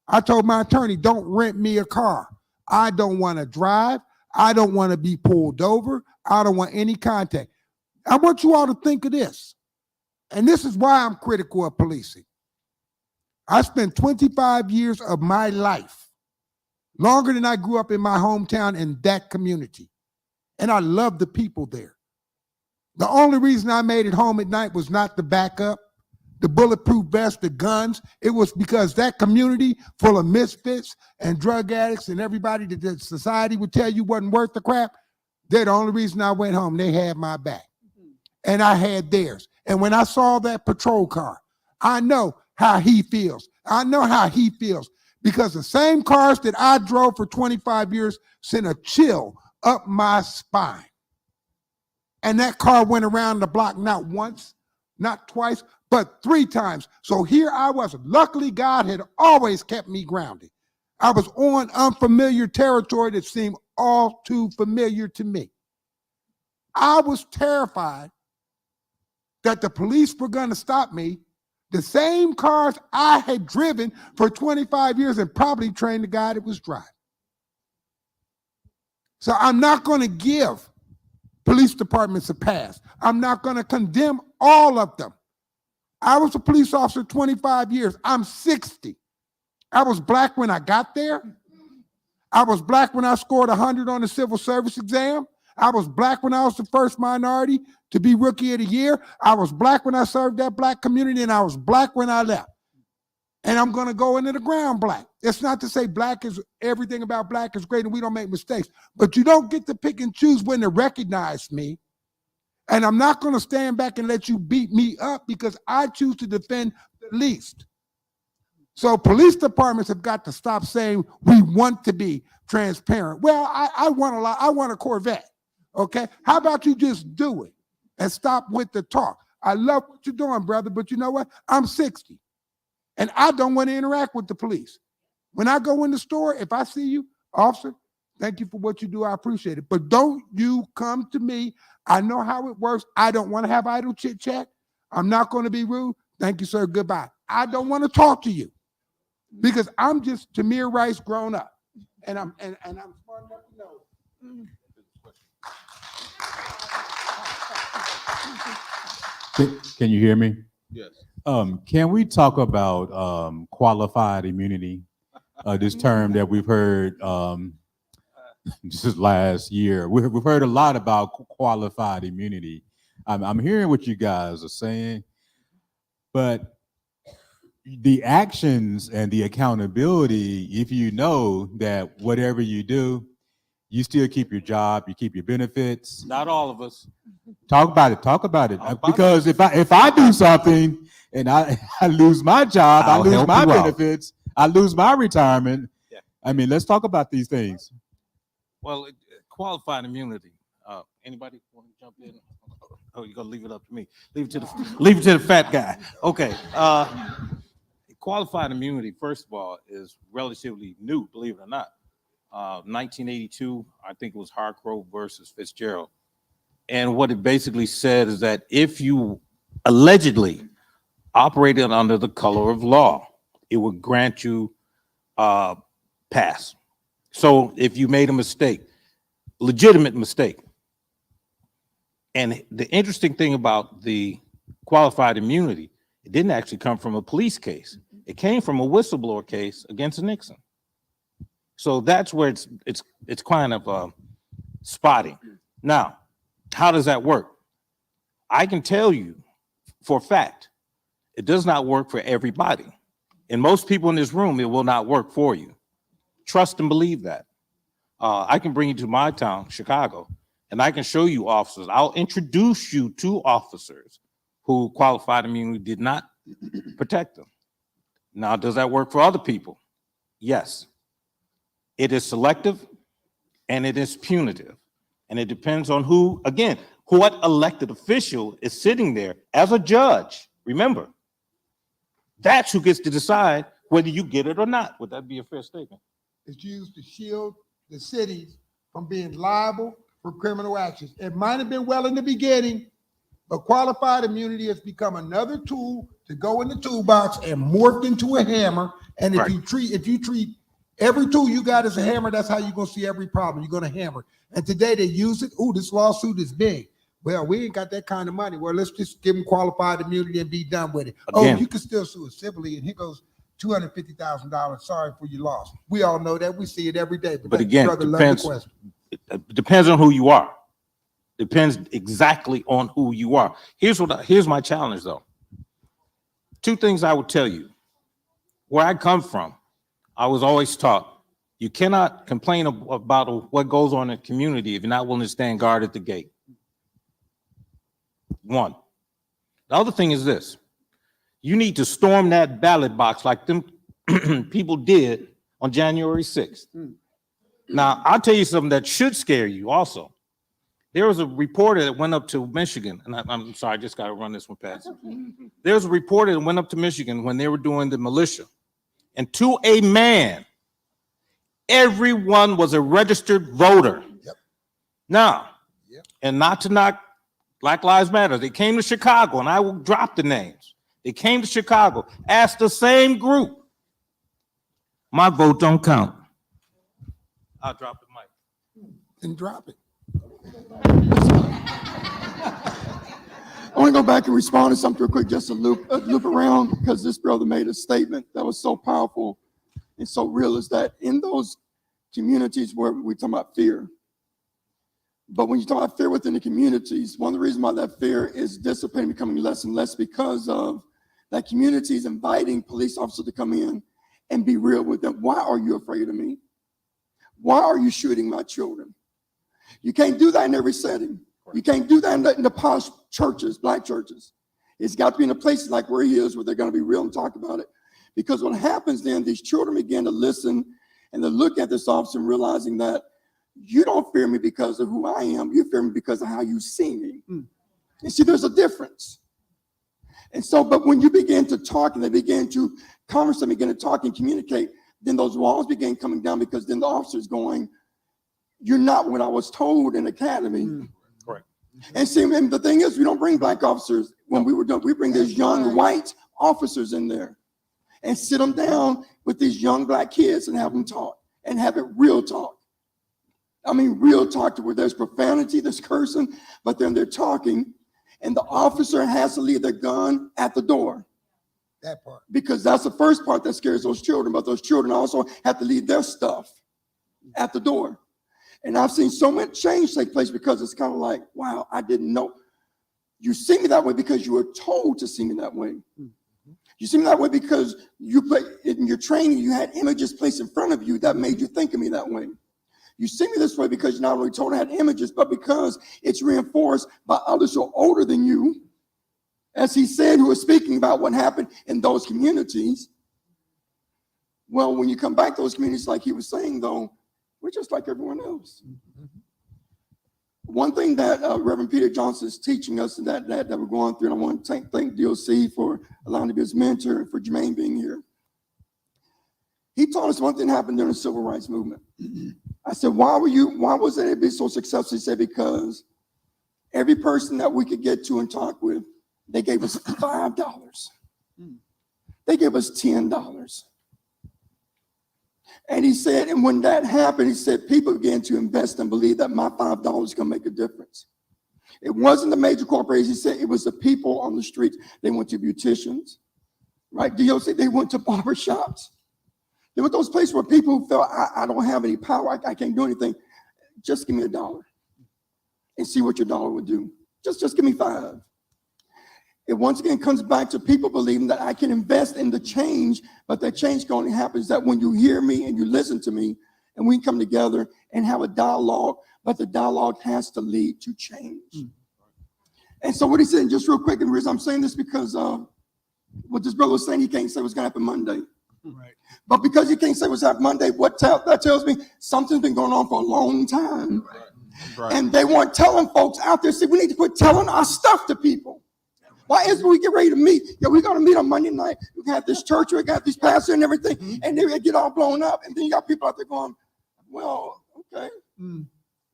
I told my attorney, don't rent me a car. I don't want to drive. I don't want to be pulled over. I don't want any contact. I want you all to think of this. And this is why I'm critical of policing. I spent 25 years of my life, longer than I grew up in my hometown in that community. And I love the people there. The only reason I made it home at night was not the backup, the bulletproof vest, the guns. It was because that community full of misfits and drug addicts and everybody that the society would tell you wasn't worth the crap, they're the only reason I went home. They had my back. And I had theirs. And when I saw that patrol car, I know how he feels. I know how he feels because the same cars that I drove for 25 years sent a chill up my spine. And that car went around the block not once, not twice, but 3 times. So here I was. Luckily, God had always kept me grounded. I was on unfamiliar territory that seemed all too familiar to me. I was terrified that the police were going to stop me. The same cars I had driven for 25 years and probably trained the guy that was driving. So I'm not going to give police departments a pass. I'm not going to condemn all of them. I was a police officer 25 years. I'm 60. I was black when I got there. I was black when I scored 100 on the civil service exam. I was black when I was the first minority to be rookie of the year. I was black when I served that black community, and I was black when I left. And I'm going to go into the ground black. It's not to say black is everything about black is great and we don't make mistakes, but you don't get to pick and choose when to recognize me. And I'm not going to stand back and let you beat me up because I choose to defend the least. So police departments have got to stop saying we want to be transparent. Well, I want a lot. I want a Corvette. Okay. How about you just do it and stop with the talk? I love what you're doing, brother, but you know what? I'm 60. And I don't want to interact with the police. When I go in the store, if I see you, officer, thank you for what you do. I appreciate it. But don't you come to me. I know how it works. I don't want to have idle chit chat. I'm not going to be rude. Thank you, sir. Goodbye. I don't want to talk to you because I'm just Tamir Rice grown up. And I'm smart enough to know. Can you hear me? Yes. Can we talk about qualified immunity? This term that we've heard just last year. We've heard a lot about qualified immunity. I'm hearing what you guys are saying, but the actions and the accountability, if you know that whatever you do, you still keep your job, you keep your benefits. Not all of us. Talk about it. Because if I do something and I lose my job, I lose my benefits, I lose my retirement. Yeah. I mean, let's talk about these things. Well, qualified immunity. Anybody want to jump in? Oh, you're gonna leave it up to me. Leave it to the fat guy. Okay. Qualified immunity, first of all, is relatively new, believe it or not. 1982, I think it was Hargrove versus Fitzgerald. And what it basically said is that if you allegedly operated under the color of law, it would grant you pass. So if you made a mistake, legitimate mistake. And the interesting thing about the qualified immunity, it didn't actually come from a police case. It came from a whistleblower case against Nixon. So that's where it's kind of spotty. Now, how does that work? I can tell you for a fact, it does not work for everybody. And most people in this room, it will not work for you. Trust and believe that. I can bring you to my town, Chicago, And I can show you officers. I'll introduce you to officers who qualified immunity did not protect them. Now, does that work for other people? Yes. It is selective and it is punitive. And it depends on who, again, what elected official is sitting there as a judge. Remember, that's who gets to decide whether you get it or not. Would that be a fair statement? It's used to shield the cities from being liable for criminal actions. It might have been well in the beginning, but qualified immunity has become another tool to go in the toolbox and morphed into a hammer. And if you treat every tool you got as a hammer, that's how you're gonna see every problem. You're gonna hammer. And today they use it. Oh, this lawsuit is big. Well, we ain't got that kind of money. Well, let's just give them qualified immunity and be done with it. Again, oh, you can still sue us civilly, and here goes $250,000. Sorry for your loss. We all know that. We see it every day. But again, it depends on who you are. Depends exactly on who you are. Here's my challenge, though. Two things I would tell you. Where I come from, I was always taught you cannot complain about what goes on in the community if you're not willing to stand guard at the gate. One. The other thing is this. You need to storm that ballot box like them people did on January 6th. Now, I'll tell you something that should scare you also. There was a reporter that went up to Michigan, and I'm sorry, I just got to run this one past. There was a reporter that went up to Michigan when they were doing the militia. And to a man, everyone was a registered voter. Yep. Now, and not to knock Black Lives Matter, they came to Chicago, and I will drop the names. They came to Chicago, asked the same group, my vote don't count. I'll drop the mic. Then drop it. I want to go back and respond to something real quick, just to loop around, because this brother made a statement that was so powerful and so real, is that in those communities where we talk about fear, but when you talk about fear within the communities, one of the reasons why that fear is dissipating, becoming less and less, because of that community is inviting police officers to come in and be real with them. Why are you afraid of me? Why are you shooting my children? You can't do that in every setting. You can't do that in the posh churches, black churches. It's got to be in the places like where he is, where they're going to be real and talk about it. Because what happens then, these children begin to listen and to look at this officer and realizing that you don't fear me because of who I am. You fear me because of how you see me. And see, there's a difference. And so, but when you begin to talk and they begin to converse and begin to talk and communicate, then those walls begin coming down, because then the officer's going, you're not what I was told in academy. Correct. And see, and the thing is, we don't bring black officers. When we were done, we bring these young white officers in there and sit them down with these young black kids and have them talk and have it real talk. I mean, real talk, to where there's profanity, there's cursing, but then they're talking, and the officer has to leave their gun at the door. That part. Because that's the first part that scares those children, but those children also have to leave their stuff at the door. And I've seen so much change take place, because it's kind of like, wow, I didn't know. You see me that way because you were told to see me that way. You see me that way because you play in your training, you had images placed in front of you that made you think of me that way. You see me this way because you're not only told I had images, but because it's reinforced by others who are older than you, as he said, who are speaking about what happened in those communities. Well, when you come back to those communities, like he was saying, though, we're just like everyone else. One thing that Reverend Peter Johnson is teaching us, and that we're going through, and I want to thank DOC for allowing me to be his mentor and for Jermaine being here. He taught us one thing happened during the civil rights movement. I said, why was it be so successful? He said, because every person that we could get to and talk with, they gave us $5. They gave us $10. And he said, and when that happened, he said, people began to invest and believe that my $5 is going to make a difference. It wasn't the major corporations. He said it was the people on the streets. They went to beauticians, right? DOC, they went to barbershops. There were those places where people felt, I don't have any power. I can't do anything. Just give me $1 and see what your dollar would do. Just give me $5. It once again comes back to people believing that I can invest in the change, but that change only happens that when you hear me and you listen to me, and we can come together and have a dialogue, but the dialogue has to lead to change. And so what he said, just real quick, and the reason I'm saying this because what this brother was saying, he can't say what's gonna happen Monday. Right. But because he can't say what's happening Monday, that tells me something's been going on for a long time. Right. And they weren't telling folks out there, see, we need to quit telling our stuff to people. Why is when we get ready to meet? Yeah, we're gonna meet on Monday night. We got this church, we got these pastors and everything, and they get all blown up. And then you got people out there going, well, okay,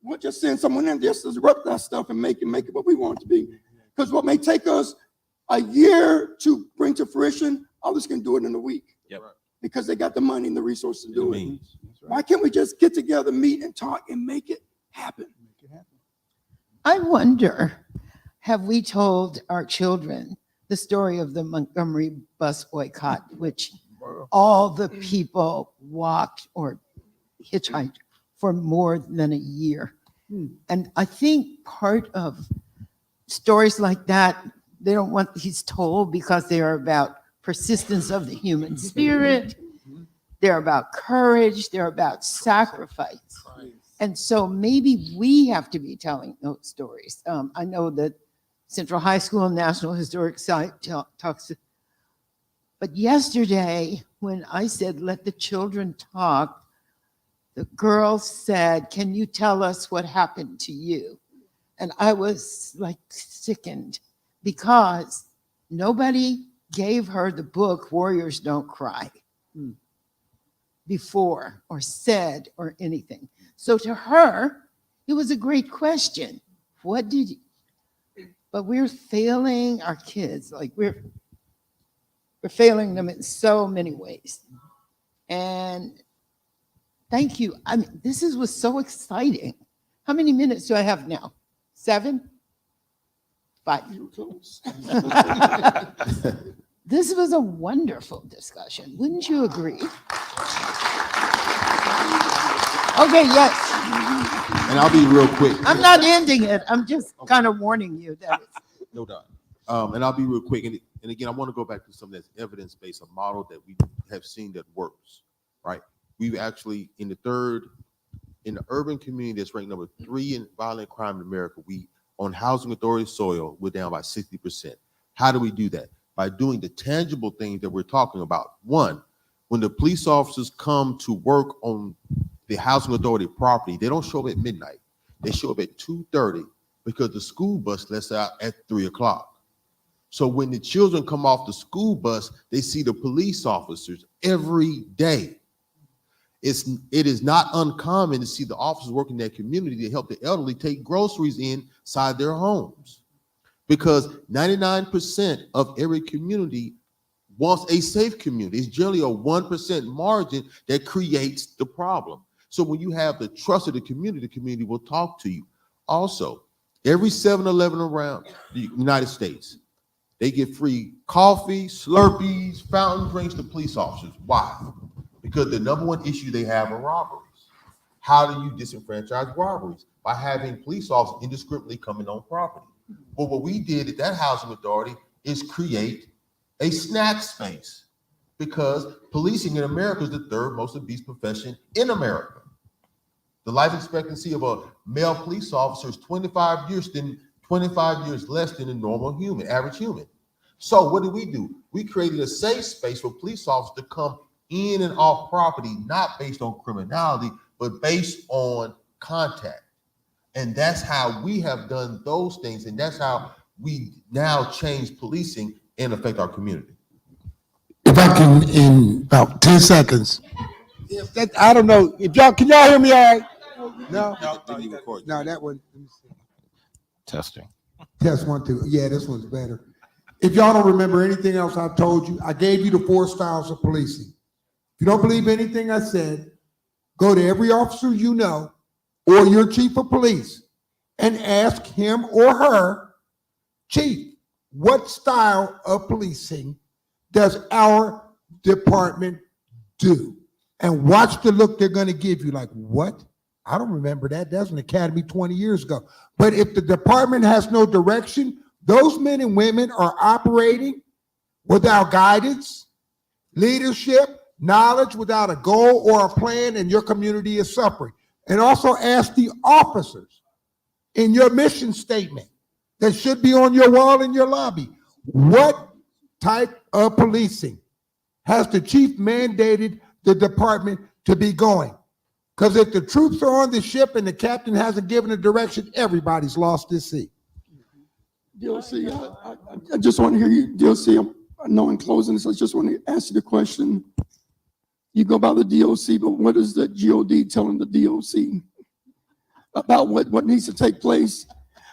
we'll just send someone in just to disrupt that stuff and make it what we want it to be. Because what may take us a year to bring to fruition, others can do it in a week. Yep. Because they got the money and the resources to do it. Why can't we just get together, meet, and talk and make it happen? I wonder, have we told our children the story of the Montgomery bus boycott, which all the people walked or hitchhiked for more than a year? And I think part of stories like that, they don't want these told because they are about persistence of the human spirit. They're about courage. They're about sacrifice. And so maybe we have to be telling those stories. I know that Central High School National Historic Site talks. But yesterday, when I said, let the children talk, the girl said, can you tell us what happened to you? And I was like sickened because nobody gave her the book, Warriors Don't Cry, before or said or anything. So to her, it was a great question. What did you, but we're failing our kids. Like we're failing them in so many ways. And thank you. I mean, was so exciting. How many minutes do I have now? 7? 5. This was a wonderful discussion. Wouldn't you agree? Okay, yes. And I'll be real quick. I'm not ending it. I'm just kind of warning you that it's No doubt. And I'll be real quick. And again, I want to go back to something that's evidence-based, a model that we have seen that works, right? We've actually, in the urban community that's ranked number 3 in violent crime in America, on housing authority soil, we're down by 60%. How do we do that? By doing the tangible things that we're talking about. One, when the police officers come to work on the housing authority property, they don't show up at midnight. They show up at 2:30 because the school bus lets out at 3 o'clock. So when the children come off the school bus, they see the police officers every day. It is not uncommon to see the officers working in their community to help the elderly take groceries inside their homes, because 99% of every community wants a safe community. It's generally a 1% margin that creates the problem. So when you have the trust of the community will talk to you. Also, every 7-Eleven around the United States, they give free coffee, Slurpees, fountain drinks to police officers. Why? Because the number one issue they have are robberies. How do you disenfranchise robberies? By having police officers indiscriminately coming on property. Well, what we did at that housing authority is create a snack space, because policing in America is the 3rd most abused profession in America. The life expectancy of a male police officer is 25 years less than a normal human, average human. So what do? We created a safe space for police officers to come in and off property, not based on criminality, but based on contact. And that's how we have done those things. And that's how we now change policing and affect our community. If I can, in about 10 seconds. If that, I don't know. If can y'all hear me all right? No, no, that one. Let me see. Testing. Test 1, 2. Yeah, this one's better. If y'all don't remember anything else I've told you, I gave you the 4 styles of policing. If you don't believe anything I said, go to every officer you know or your chief of police and ask him or her, Chief, what style of policing does our department do? And watch the look they're going to give you, like, what? I don't remember that. That's an academy 20 years ago. But if the department has no direction, those men and women are operating without guidance, leadership, Knowledge without a goal or a plan in your community is suffering. And also ask the officers in your mission statement that should be on your wall in your lobby, what type of policing has the chief mandated the department to be going? Because if the troops are on the ship and the captain hasn't given a direction, everybody's lost at sea. DLC, I just want to hear you, DLC. I know in closing this, I just want to ask you the question. You go by the DOC, but what is the GOD telling the DOC about what needs to take place?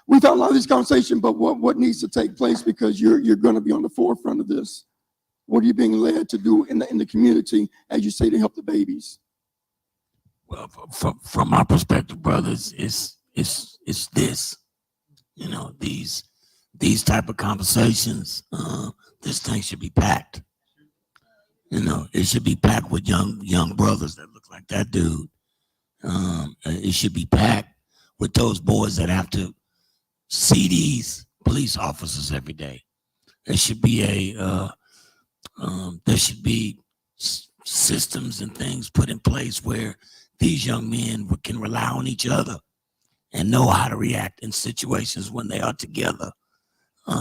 We've had a lot of this conversation, but what needs to take place, because you're going to be on the forefront of this. What are you being led to do in the community, as you say, to help the babies? Well, from my perspective, brothers, it's this. You know, these type of conversations. This thing should be packed. You know, it should be packed with young brothers that look like that dude. It should be packed with those boys that have to see these police officers every day. There should be systems and things put in place where these young men can rely on each other and know how to react in situations when they are together.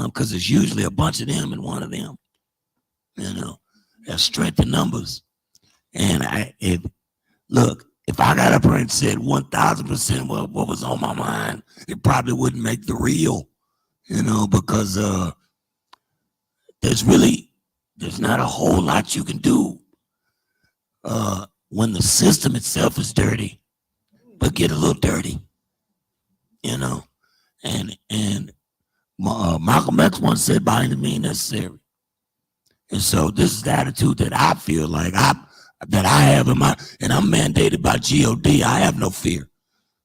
Because there's usually a bunch of them and one of them. You know, there's strength in numbers. And if I got up here and said 1,000% what was on my mind, it probably wouldn't make the reel, you know, because there's not a whole lot you can do when the system itself is dirty, but get a little dirty, you know. And Malcolm X once said, by any means necessary. And so this is the attitude that I feel like I have in my, and I'm mandated by GOD. I have no fear,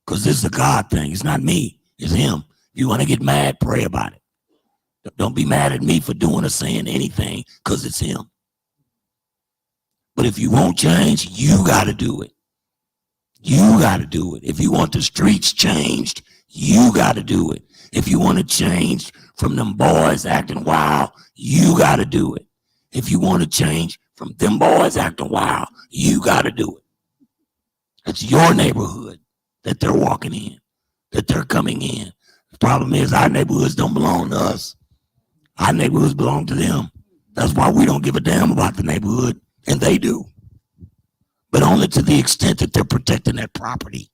because this is a God thing. It's not me, it's him. If you want to get mad, pray about it. Don't be mad at me for doing or saying anything, because it's him. But if you won't change, you got to do it. You got to do it. If you want the streets changed, you got to do it. If you want to change from them boys acting wild, you got to do it. If you want to change from them boys acting wild, you got to do it. It's your neighborhood that they're walking in, that they're coming in. The problem is our neighborhoods don't belong to us. Our neighborhoods belong to them. That's why we don't give a damn about the neighborhood, and they do. But only to the extent that they're protecting that property,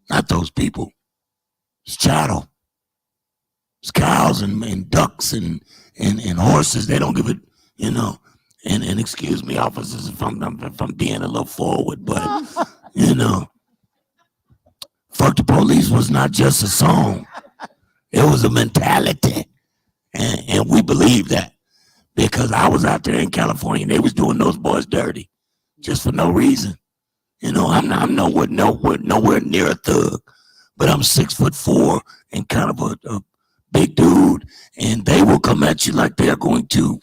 not those people. It's chattel. It's cows and ducks and horses. They don't give it, you know. And excuse me, officers, if I'm being a little forward, but you know, fuck the police was not just a song. It was a mentality. And we believe that, because I was out there in California and they was doing those boys dirty just for no reason. You know, I'm nowhere near a thug, but I'm 6'4" and kind of a big dude, and they will come at you like they're going to.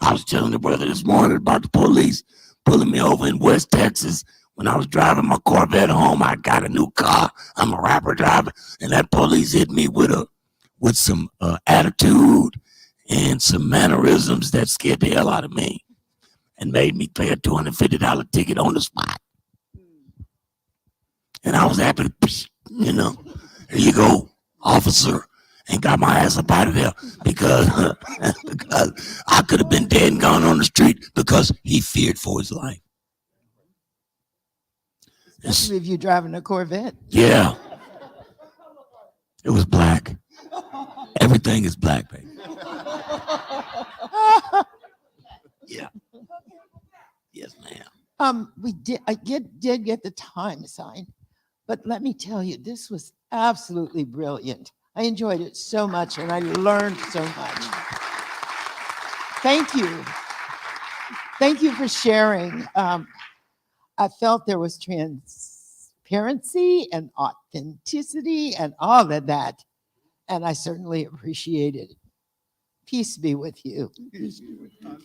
I was telling the brother this morning about the police pulling me over in West Texas when I was driving my Corvette home. I got a new car. I'm a rapper driver, and that police hit me with some attitude and some mannerisms that scared the hell out of me and made me pay a $250 ticket on the spot. And I was happy to, you know, here you go, officer, and got my ass up out of there because I could have been dead and gone on the street because he feared for his life. Especially if you're driving a Corvette. Yeah. It was black. Everything is black, baby. Yeah. Yes, ma'am. I did get the time sign, but let me tell you, this was absolutely brilliant. I enjoyed it so much, and I learned so much. Thank you. Thank you for sharing. I felt there was transparency and authenticity and all of that, and I certainly appreciated it. Peace be with you. Peace be with you.